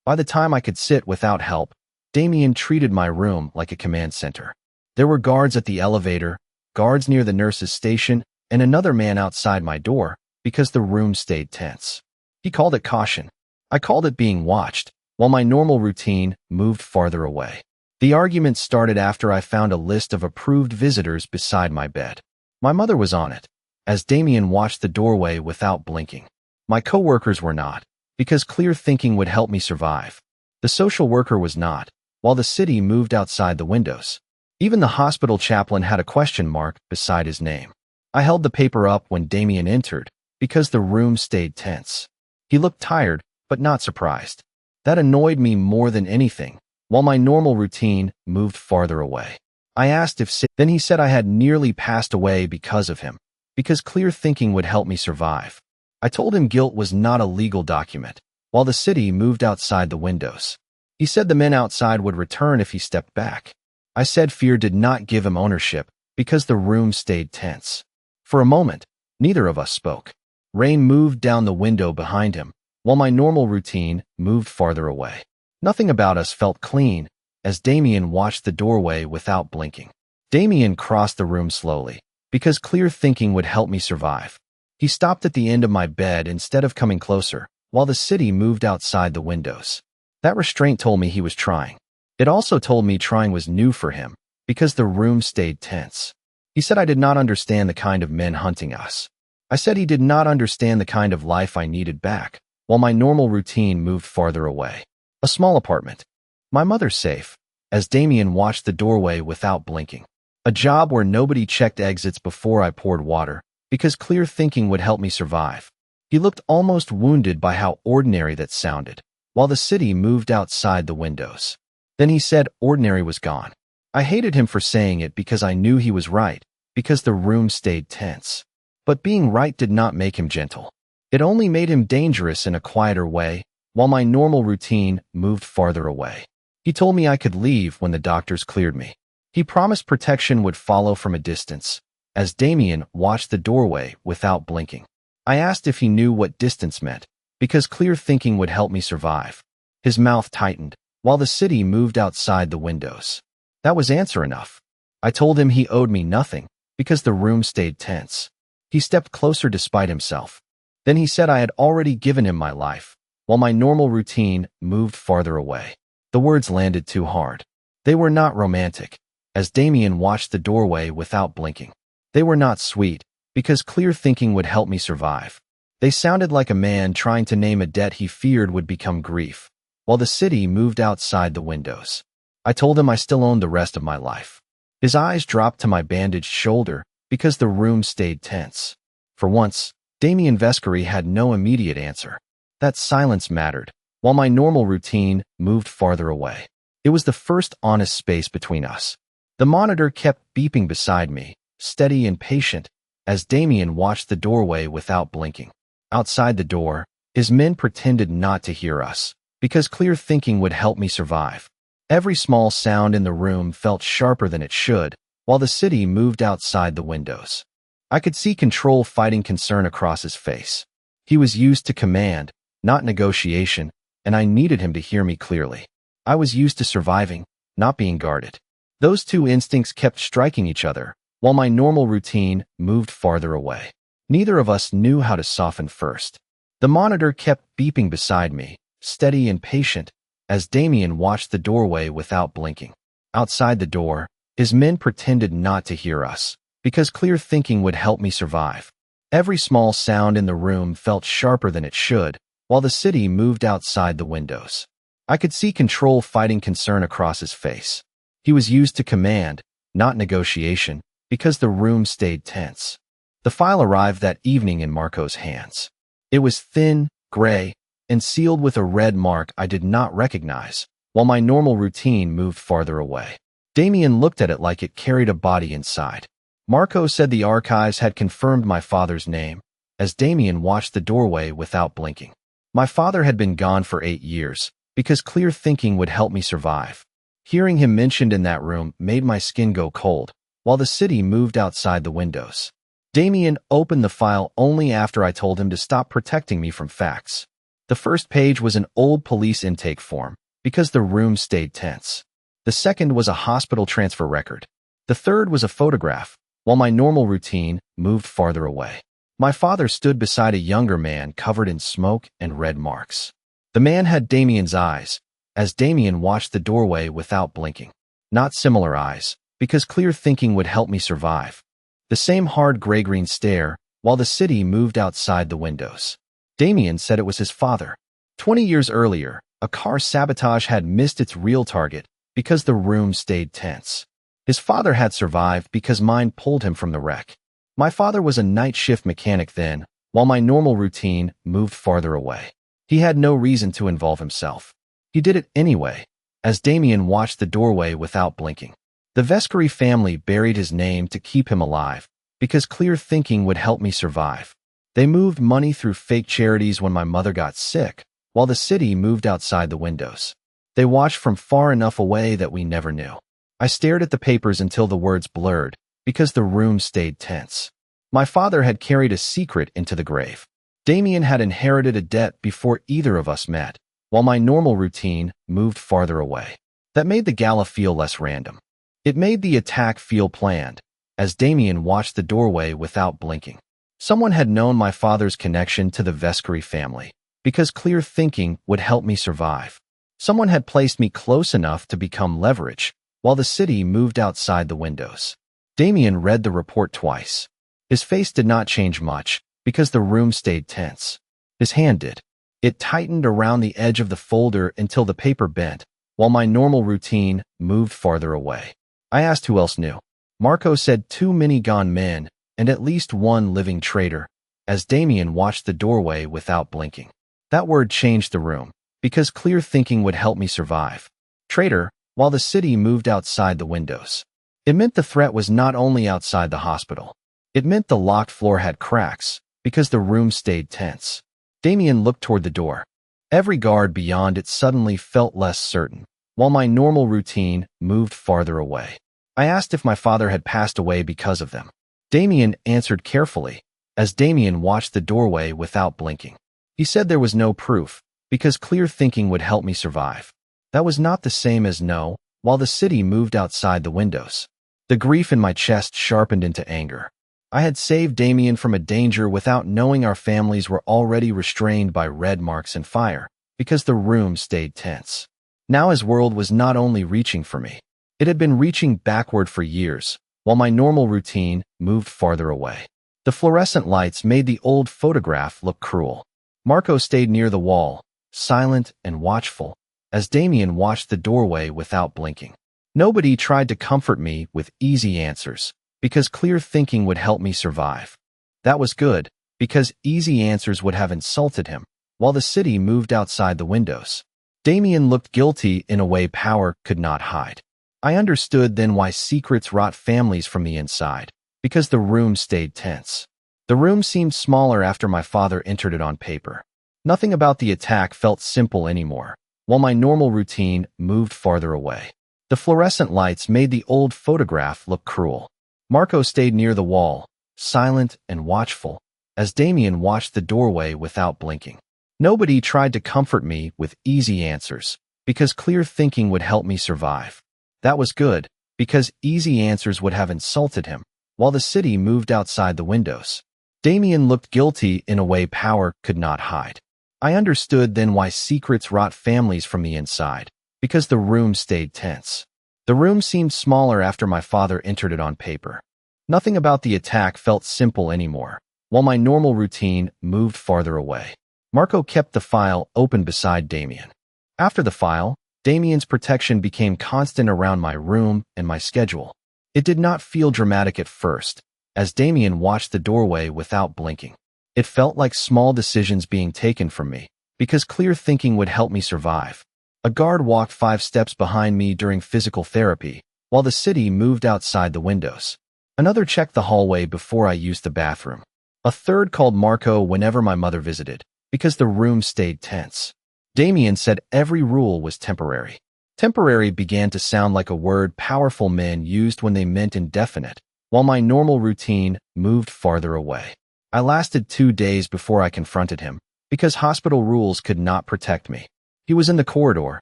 By the time I could sit without help, Damien treated my room like a command center. There were guards at the elevator, guards near the nurse's station, and another man outside my door because the room stayed tense. He called it caution. I called it being watched, while my normal routine moved farther away. The argument started after I found a list of approved visitors beside my bed. My mother was on it, as Damien watched the doorway without blinking. My coworkers were not, because clear thinking would help me survive. The social worker was not, while the city moved outside the windows. Even the hospital chaplain had a question mark beside his name. I held the paper up when Damien entered, because the room stayed tense. He looked tired, but not surprised. That annoyed me more than anything, while my normal routine moved farther away. I asked then he said I had nearly passed away because of him, because clear thinking would help me survive. I told him guilt was not a legal document, while the city moved outside the windows. He said the men outside would return if he stepped back. I said fear did not give him ownership, because the room stayed tense. For a moment, neither of us spoke. Rain moved down the window behind him, while my normal routine moved farther away. Nothing about us felt clean, as Damien watched the doorway without blinking. Damien crossed the room slowly, because clear thinking would help me survive. He stopped at the end of my bed instead of coming closer, while the city moved outside the windows. That restraint told me he was trying. It also told me trying was new for him, because the room stayed tense. He said I did not understand the kind of men hunting us. I said he did not understand the kind of life I needed back, while my normal routine moved farther away. A small apartment. My mother's safe, as Damien watched the doorway without blinking. A job where nobody checked exits before I poured water, because clear thinking would help me survive. He looked almost wounded by how ordinary that sounded, while the city moved outside the windows. Then he said ordinary was gone. I hated him for saying it because I knew he was right, because the room stayed tense. But being right did not make him gentle. It only made him dangerous in a quieter way, while my normal routine moved farther away. He told me I could leave when the doctors cleared me. He promised protection would follow from a distance, as Damien watched the doorway without blinking. I asked if he knew what distance meant, because clear thinking would help me survive. His mouth tightened, while the city moved outside the windows. That was answer enough. I told him he owed me nothing, because the room stayed tense. He stepped closer despite himself. Then he said I had already given him my life, while my normal routine moved farther away. The words landed too hard. They were not romantic, as Damien watched the doorway without blinking. They were not sweet, because clear thinking would help me survive. They sounded like a man trying to name a debt he feared would become grief, while the city moved outside the windows. I told him I still owned the rest of my life. His eyes dropped to my bandaged shoulder, because the room stayed tense. For once, Damien Vescari had no immediate answer. That silence mattered, while my normal routine moved farther away. It was the first honest space between us. The monitor kept beeping beside me, steady and patient, as Damien watched the doorway without blinking. Outside the door, his men pretended not to hear us, because clear thinking would help me survive. Every small sound in the room felt sharper than it should, while the city moved outside the windows. I could see control fighting concern across his face. He was used to command, not negotiation, and I needed him to hear me clearly. I was used to surviving, not being guarded. Those two instincts kept striking each other, while my normal routine moved farther away. Neither of us knew how to soften first. The monitor kept beeping beside me, steady and patient, as Damien watched the doorway without blinking. Outside the door, his men pretended not to hear us, because clear thinking would help me survive. Every small sound in the room felt sharper than it should, while the city moved outside the windows. I could see control fighting concern across his face. He was used to command, not negotiation, because the room stayed tense. The file arrived that evening in Marco's hands. It was thin, gray, and sealed with a red mark I did not recognize, while my normal routine moved farther away. Damien looked at it like it carried a body inside. Marco said the archives had confirmed my father's name, as Damien watched the doorway without blinking. My father had been gone for 8 years, because clear thinking would help me survive. Hearing him mentioned in that room made my skin go cold, while the city moved outside the windows. Damien opened the file only after I told him to stop protecting me from facts. The first page was an old police intake form, because the room stayed tense. The second was a hospital transfer record. The third was a photograph, while my normal routine moved farther away. My father stood beside a younger man covered in smoke and red marks. The man had Damien's eyes, as Damien watched the doorway without blinking. Not similar eyes, because clear thinking would help me survive. The same hard gray-green stare, while the city moved outside the windows. Damien said it was his father. 20 years earlier, a car sabotage had missed its real target because the room stayed tense. His father had survived because mine pulled him from the wreck. My father was a night shift mechanic then, while my normal routine moved farther away. He had no reason to involve himself. He did it anyway, as Damien watched the doorway without blinking. The Vescari family buried his name to keep him alive, because clear thinking would help me survive. They moved money through fake charities when my mother got sick, while the city moved outside the windows. They watched from far enough away that we never knew. I stared at the papers until the words blurred, because the room stayed tense. My father had carried a secret into the grave. Damien had inherited a debt before either of us met, while my normal routine moved farther away. That made the gala feel less random. It made the attack feel planned, as Damien watched the doorway without blinking. Someone had known my father's connection to the Vescari family, because clear thinking would help me survive. Someone had placed me close enough to become leverage, while the city moved outside the windows. Damien read the report twice. His face did not change much, because the room stayed tense. His hand did. It tightened around the edge of the folder until the paper bent, while my normal routine moved farther away. I asked who else knew. Marco said 2 many gone men, and at least 1 living traitor, as Damien watched the doorway without blinking. That word changed the room, because clear thinking would help me survive. Traitor, while the city moved outside the windows. It meant the threat was not only outside the hospital. It meant the locked floor had cracks, because the room stayed tense. Damien looked toward the door. Every guard beyond it suddenly felt less certain, while my normal routine moved farther away. I asked if my father had passed away because of them. Damien answered carefully, as Damien watched the doorway without blinking. He said there was no proof, because clear thinking would help me survive. That was not the same as no, while the city moved outside the windows. The grief in my chest sharpened into anger. I had saved Damien from a danger without knowing our families were already restrained by red marks and fire, because the room stayed tense. Now his world was not only reaching for me. It had been reaching backward for years, while my normal routine moved farther away. The fluorescent lights made the old photograph look cruel. Marco stayed near the wall, silent and watchful, as Damien watched the doorway without blinking. Nobody tried to comfort me with easy answers, because clear thinking would help me survive. That was good, because easy answers would have insulted him, while the city moved outside the windows. Damien looked guilty in a way power could not hide. I understood then why secrets rot families from the inside, because the room stayed tense. The room seemed smaller after my father entered it on paper. Nothing about the attack felt simple anymore, while my normal routine moved farther away. The fluorescent lights made the old photograph look cruel. Marco stayed near the wall, silent and watchful, as Damien watched the doorway without blinking. Nobody tried to comfort me with easy answers, because clear thinking would help me survive. That was good, because easy answers would have insulted him, while the city moved outside the windows. Damien looked guilty in a way power could not hide. I understood then why secrets rot families from the inside, because the room stayed tense. The room seemed smaller after my father entered it on paper. Nothing about the attack felt simple anymore, while my normal routine moved farther away. Marco kept the file open beside Damien. After the file, Damien's protection became constant around my room and my schedule. It did not feel dramatic at first, as Damien watched the doorway without blinking. It felt like small decisions being taken from me, because clear thinking would help me survive. A guard walked 5 steps behind me during physical therapy, while the city moved outside the windows. Another checked the hallway before I used the bathroom. A third called Marco whenever my mother visited, because the room stayed tense. Damien said every rule was temporary. Temporary began to sound like a word powerful men used when they meant indefinite, while my normal routine moved farther away. I lasted 2 days before I confronted him, because hospital rules could not protect me. He was in the corridor,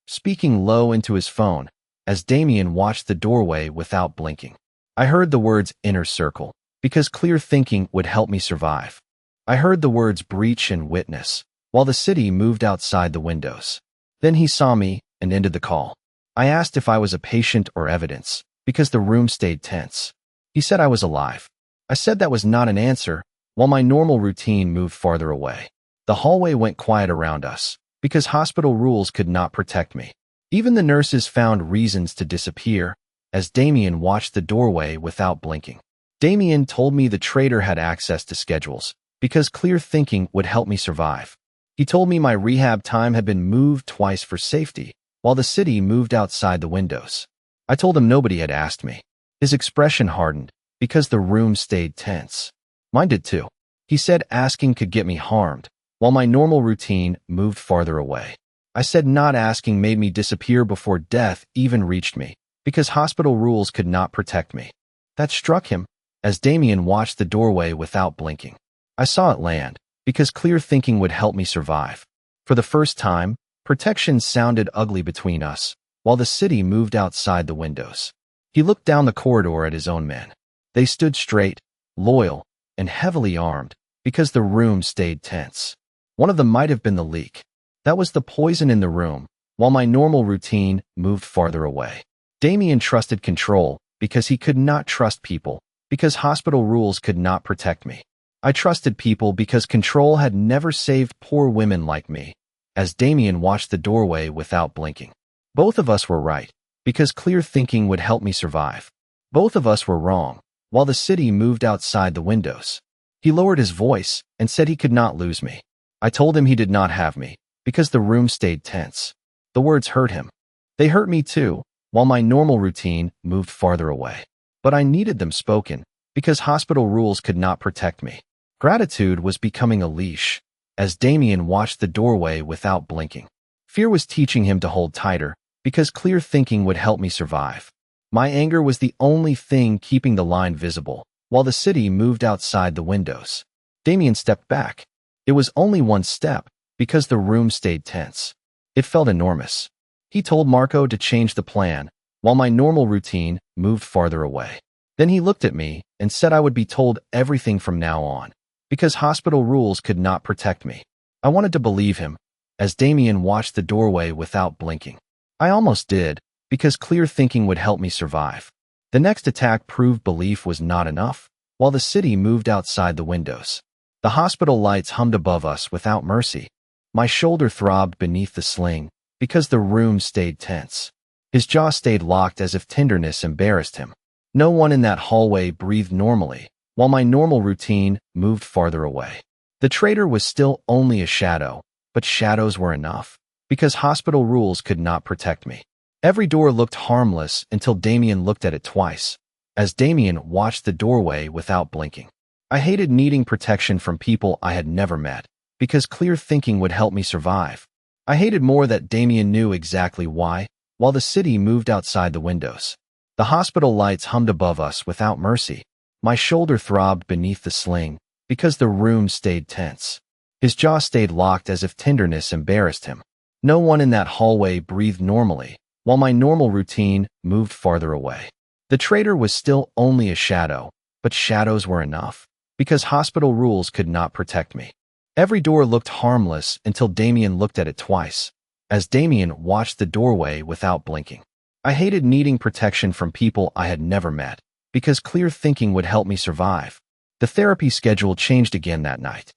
speaking low into his phone, as Damien watched the doorway without blinking. I heard the words inner circle, because clear thinking would help me survive. I heard the words breach and witness, while the city moved outside the windows. Then he saw me and ended the call. I asked if I was a patient or evidence, because the room stayed tense. He said I was alive. I said that was not an answer, while my normal routine moved farther away. The hallway went quiet around us, because hospital rules could not protect me. Even the nurses found reasons to disappear, as Damien watched the doorway without blinking. Damien told me the traitor had access to schedules, because clear thinking would help me survive. He told me my rehab time had been moved twice for safety, while the city moved outside the windows. I told him nobody had asked me. His expression hardened, because the room stayed tense. Mine did too. He said asking could get me harmed, while my normal routine moved farther away. I said not asking made me disappear before death even reached me, because hospital rules could not protect me. That struck him, as Damien watched the doorway without blinking. I saw it land, because clear thinking would help me survive. For the first time, protection sounded ugly between us, while the city moved outside the windows. He looked down the corridor at his own men. They stood straight, loyal, and heavily armed, because the room stayed tense. One of them might have been the leak. That was the poison in the room, while my normal routine moved farther away. Damien trusted control, because he could not trust people, because hospital rules could not protect me. I trusted people because control had never saved poor women like me, as Damien watched the doorway without blinking. Both of us were right, because clear thinking would help me survive. Both of us were wrong, while the city moved outside the windows. He lowered his voice and said he could not lose me. I told him he did not have me, because the room stayed tense. The words hurt him. They hurt me too, while my normal routine moved farther away. But I needed them spoken, because hospital rules could not protect me. Gratitude was becoming a leash, as Damien watched the doorway without blinking. Fear was teaching him to hold tighter, because clear thinking would help me survive. My anger was the only thing keeping the line visible, while the city moved outside the windows. Damien stepped back. It was only one step, because the room stayed tense. It felt enormous. He told Marco to change the plan, while my normal routine moved farther away. Then he looked at me and said I would be told everything from now on, because hospital rules could not protect me. I wanted to believe him, as Damien watched the doorway without blinking. I almost did, because clear thinking would help me survive. The next attack proved belief was not enough, while the city moved outside the windows. The hospital lights hummed above us without mercy. My shoulder throbbed beneath the sling, because the room stayed tense. His jaw stayed locked as if tenderness embarrassed him. No one in that hallway breathed normally, while my normal routine moved farther away. The traitor was still only a shadow, but shadows were enough, because hospital rules could not protect me. Every door looked harmless until Damien looked at it twice, as Damien watched the doorway without blinking. I hated needing protection from people I had never met, because clear thinking would help me survive. I hated more that Damien knew exactly why, while the city moved outside the windows. The hospital lights hummed above us without mercy. My shoulder throbbed beneath the sling, because the room stayed tense. His jaw stayed locked as if tenderness embarrassed him. No one in that hallway breathed normally, while my normal routine moved farther away. The traitor was still only a shadow, but shadows were enough, because hospital rules could not protect me. Every door looked harmless until Damien looked at it twice, as Damien watched the doorway without blinking. I hated needing protection from people I had never met, because clear thinking would help me survive. The therapy schedule changed again that night.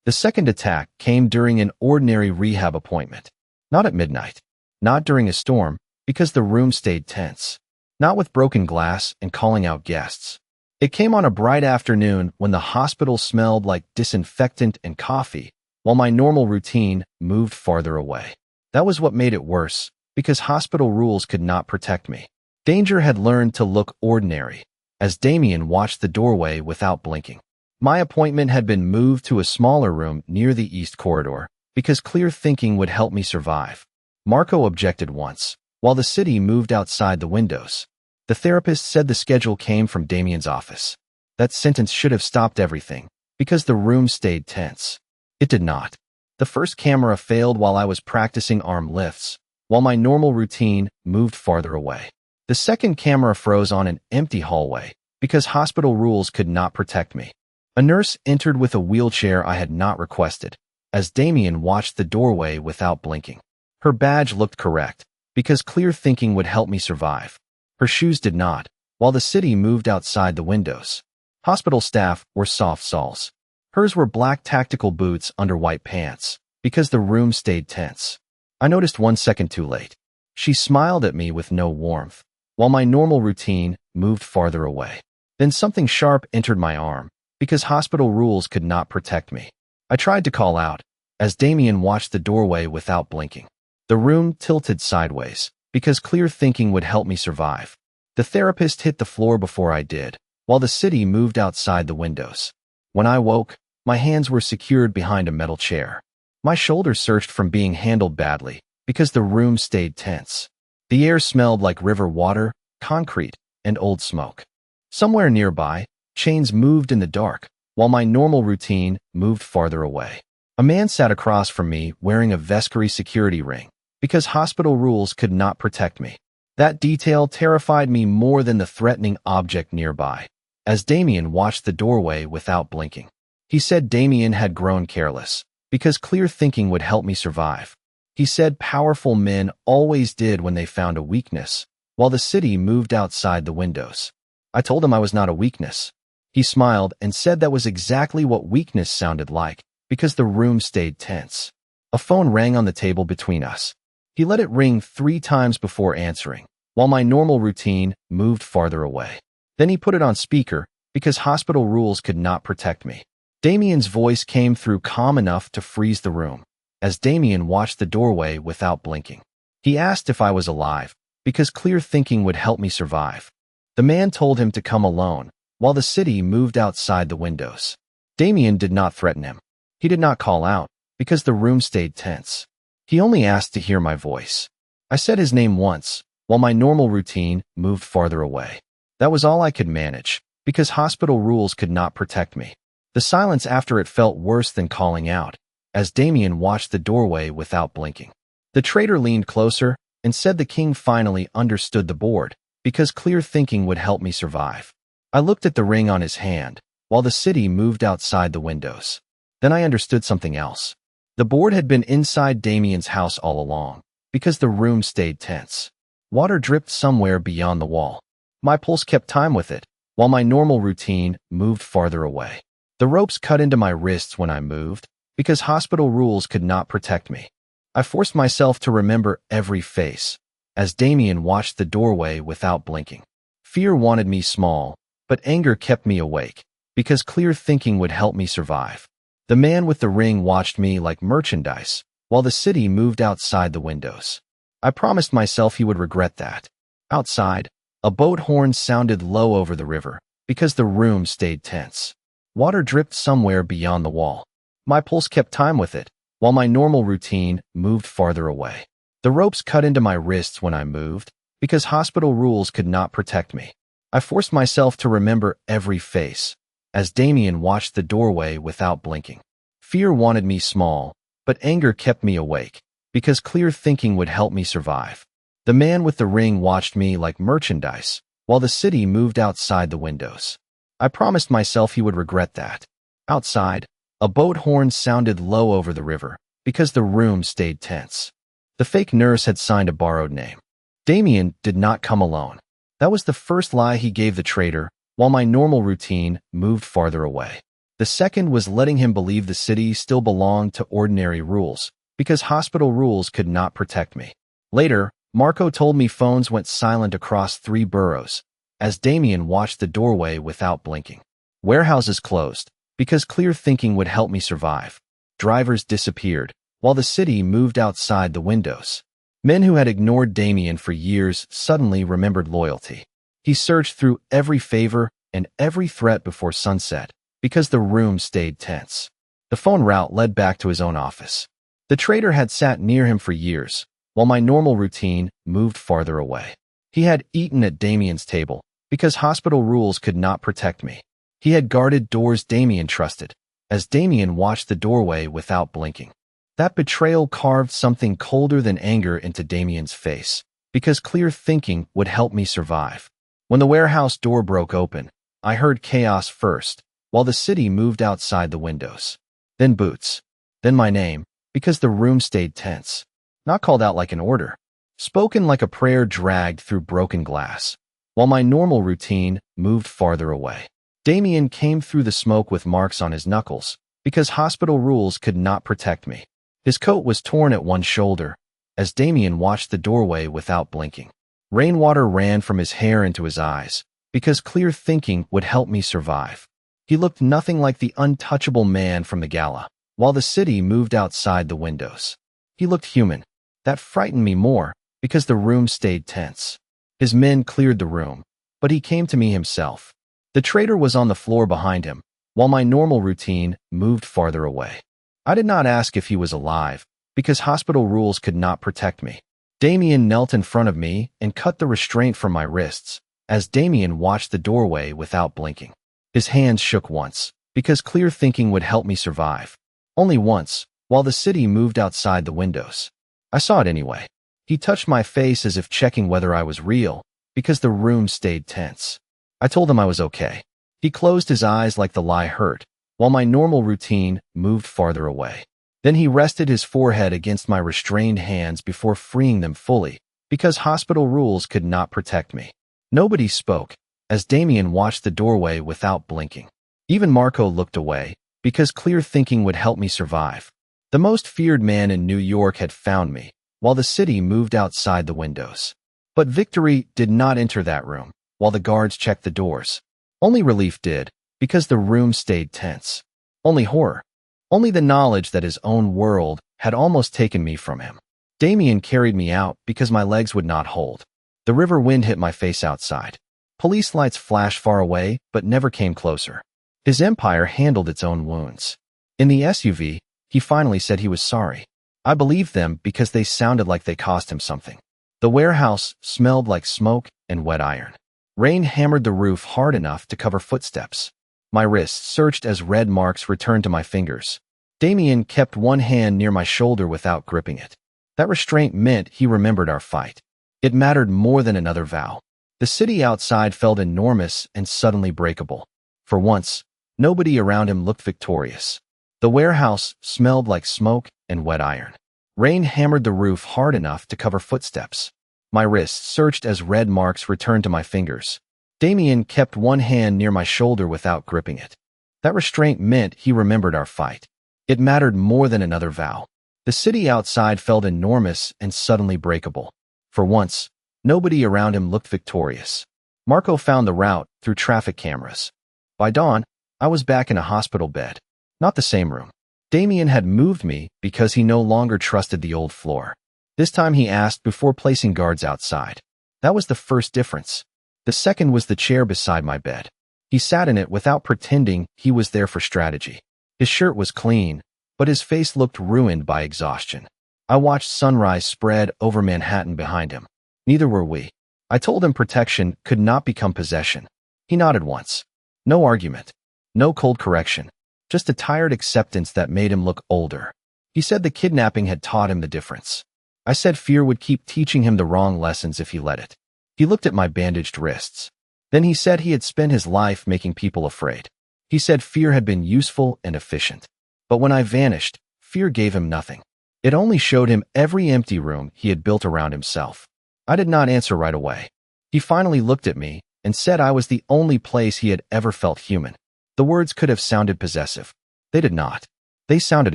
The second attack came during an ordinary rehab appointment. Not at midnight. Not during a storm, because the room stayed tense. Not with broken glass and calling out guests. It came on a bright afternoon when the hospital smelled like disinfectant and coffee, while my normal routine moved farther away. That was what made it worse, because hospital rules could not protect me. Danger had learned to look ordinary, as Damien watched the doorway without blinking. My appointment had been moved to a smaller room near the east corridor, because clear thinking would help me survive. Marco objected once, while the city moved outside the windows. The therapist said the schedule came from Damien's office. That sentence should have stopped everything, because the room stayed tense. It did not. The first camera failed while I was practicing arm lifts, while my normal routine moved farther away. The second camera froze on an empty hallway, because hospital rules could not protect me. A nurse entered with a wheelchair I had not requested, as Damien watched the doorway without blinking. Her badge looked correct, because clear thinking would help me survive. Her shoes did not, while the city moved outside the windows. Hospital staff wore soft soles. Hers were black tactical boots under white pants, because the room stayed tense. I noticed 1 second too late. She smiled at me with no warmth, while my normal routine moved farther away. Then something sharp entered my arm, because hospital rules could not protect me. I tried to call out, as Damien watched the doorway without blinking. The room tilted sideways, because clear thinking would help me survive. The therapist hit the floor before I did, while the city moved outside the windows. When I woke, my hands were secured behind a metal chair. My shoulders searched from being handled badly, because the room stayed tense. The air smelled like river water, concrete, and old smoke. Somewhere nearby, chains moved in the dark, while my normal routine moved farther away. A man sat across from me wearing a Vescary security ring, because hospital rules could not protect me. That detail terrified me more than the threatening object nearby, as Damien watched the doorway without blinking. He said Damien had grown careless, because clear thinking would help me survive. He said powerful men always did when they found a weakness, while the city moved outside the windows. I told him I was not a weakness. He smiled and said that was exactly what weakness sounded like, because the room stayed tense. A phone rang on the table between us. He let it ring 3 times before answering, while my normal routine moved farther away. Then he put it on speaker, because hospital rules could not protect me. Damien's voice came through calm enough to freeze the room, as Damien watched the doorway without blinking. He asked if I was alive, because clear thinking would help me survive. The man told him to come alone, while the city moved outside the windows. Damien did not threaten him. He did not call out, because the room stayed tense. He only asked to hear my voice. I said his name once, while my normal routine moved farther away. That was all I could manage, because hospital rules could not protect me. The silence after it felt worse than calling out, as Damien watched the doorway without blinking. The traitor leaned closer and said the king finally understood the board, because clear thinking would help me survive. I looked at the ring on his hand, while the city moved outside the windows. Then I understood something else. The board had been inside Damien's house all along, because the room stayed tense. Water dripped somewhere beyond the wall. My pulse kept time with it, while my normal routine moved farther away. The ropes cut into my wrists when I moved, because hospital rules could not protect me. I forced myself to remember every face, as Damien watched the doorway without blinking. Fear wanted me small, but anger kept me awake, because clear thinking would help me survive. The man with the ring watched me like merchandise, while the city moved outside the windows. I promised myself he would regret that. Outside, a boat horn sounded low over the river, because the room stayed tense. Water dripped somewhere beyond the wall. My pulse kept time with it, while my normal routine moved farther away. The ropes cut into my wrists when I moved, because hospital rules could not protect me. I forced myself to remember every face, as Damien watched the doorway without blinking. Fear wanted me small, but anger kept me awake, because clear thinking would help me survive. The man with the ring watched me like merchandise, while the city moved outside the windows. I promised myself he would regret that. Outside, A boat horn sounded low over the river because the room stayed tense. The fake nurse had signed a borrowed name. Damien did not come alone. That was the first lie he gave the traitor, while my normal routine moved farther away. The second was letting him believe the city still belonged to ordinary rules, because hospital rules could not protect me. Later, Marco told me phones went silent across 3 boroughs, as Damien watched the doorway without blinking. Warehouses closed, because clear thinking would help me survive. Drivers disappeared, while the city moved outside the windows. Men who had ignored Damien for years suddenly remembered loyalty. He searched through every favor and every threat before sunset, because the room stayed tense. The phone route led back to his own office. The traitor had sat near him for years, while my normal routine moved farther away. He had eaten at Damien's table, because hospital rules could not protect me. He had guarded doors Damien trusted, as Damien watched the doorway without blinking. That betrayal carved something colder than anger into Damien's face, because clear thinking would help me survive. When the warehouse door broke open, I heard chaos first, while the city moved outside the windows. Then boots. Then my name, because the room stayed tense. Not called out like an order. Spoken like a prayer dragged through broken glass, while my normal routine moved farther away. Damien came through the smoke with marks on his knuckles, because hospital rules could not protect me. His coat was torn at one shoulder, as Damien watched the doorway without blinking. Rainwater ran from his hair into his eyes, because clear thinking would help me survive. He looked nothing like the untouchable man from the gala, while the city moved outside the windows. He looked human. That frightened me more, because the room stayed tense. His men cleared the room, but he came to me himself. The traitor was on the floor behind him, while my normal routine moved farther away. I did not ask if he was alive, because hospital rules could not protect me. Damien knelt in front of me and cut the restraint from my wrists, as Damien watched the doorway without blinking. His hands shook once, because clear thinking would help me survive. Only once, while the city moved outside the windows. I saw it anyway. He touched my face as if checking whether I was real, because the room stayed tense. I told him I was okay. He closed his eyes like the lie hurt, while my normal routine moved farther away. Then he rested his forehead against my restrained hands before freeing them fully, because hospital rules could not protect me. Nobody spoke, as Damien watched the doorway without blinking. Even Marco looked away, because clear thinking would help me survive. The most feared man in New York had found me, while the city moved outside the windows. But victory did not enter that room, while the guards checked the doors. Only relief did, because the room stayed tense. Only horror. Only the knowledge that his own world had almost taken me from him. Damien carried me out because my legs would not hold. The river wind hit my face outside. Police lights flashed far away, but never came closer. His empire handled its own wounds. In the SUV, he finally said he was sorry. I believed them because they sounded like they cost him something. The warehouse smelled like smoke and wet iron. Rain hammered the roof hard enough to cover footsteps. My wrists searched as red marks returned to my fingers. Damien kept one hand near my shoulder without gripping it. That restraint meant he remembered our fight. It mattered more than another vow. The city outside felt enormous and suddenly breakable. For once, nobody around him looked victorious. The warehouse smelled like smoke and wet iron. Rain hammered the roof hard enough to cover footsteps. My wrists searched as red marks returned to my fingers. Damien kept one hand near my shoulder without gripping it. That restraint meant he remembered our fight. It mattered more than another vow. The city outside felt enormous and suddenly breakable. For once, nobody around him looked victorious. Marco found the route through traffic cameras. By dawn, I was back in a hospital bed. Not the same room. Damien had moved me because he no longer trusted the old floor. This time he asked before placing guards outside. That was the first difference. The second was the chair beside my bed. He sat in it without pretending he was there for strategy. His shirt was clean, but his face looked ruined by exhaustion. I watched sunrise spread over Manhattan behind him. Neither were we. I told him protection could not become possession. He nodded once. No argument. No cold correction. Just a tired acceptance that made him look older. He said the kidnapping had taught him the difference. I said fear would keep teaching him the wrong lessons if he let it. He looked at my bandaged wrists. Then he said he had spent his life making people afraid. He said fear had been useful and efficient. But when I vanished, fear gave him nothing. It only showed him every empty room he had built around himself. I did not answer right away. He finally looked at me and said I was the only place he had ever felt human. The words could have sounded possessive. They did not. They sounded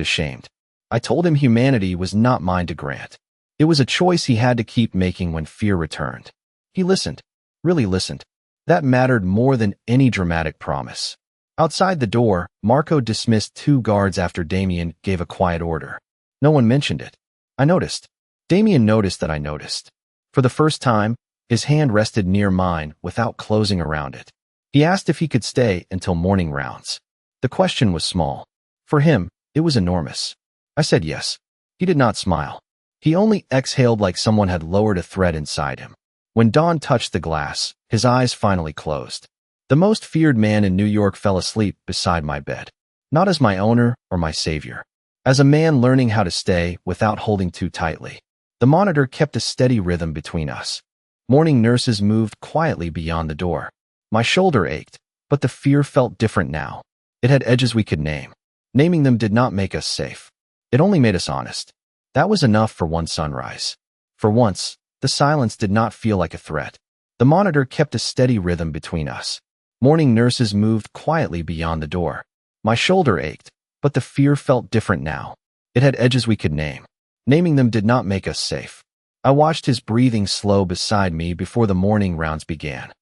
ashamed. I told him humanity was not mine to grant. It was a choice he had to keep making when fear returned. He listened, really listened. That mattered more than any dramatic promise. Outside the door, Marco dismissed 2 guards after Damien gave a quiet order. No one mentioned it. I noticed. Damien noticed that I noticed. For the first time, his hand rested near mine without closing around it. He asked if he could stay until morning rounds. The question was small. For him, it was enormous. I said yes. He did not smile. He only exhaled like someone had lowered a thread inside him. When dawn touched the glass, his eyes finally closed. The most feared man in New York fell asleep beside my bed. Not as my owner or my savior. As a man learning how to stay without holding too tightly. The monitor kept a steady rhythm between us. Morning nurses moved quietly beyond the door. My shoulder ached, but the fear felt different now. It had edges we could name. Naming them did not make us safe. It only made us honest. That was enough for one sunrise. For once, the silence did not feel like a threat. The monitor kept a steady rhythm between us. Morning nurses moved quietly beyond the door. My shoulder ached, but the fear felt different now. It had edges we could name. Naming them did not make us safe. I watched his breathing slow beside me before the morning rounds began.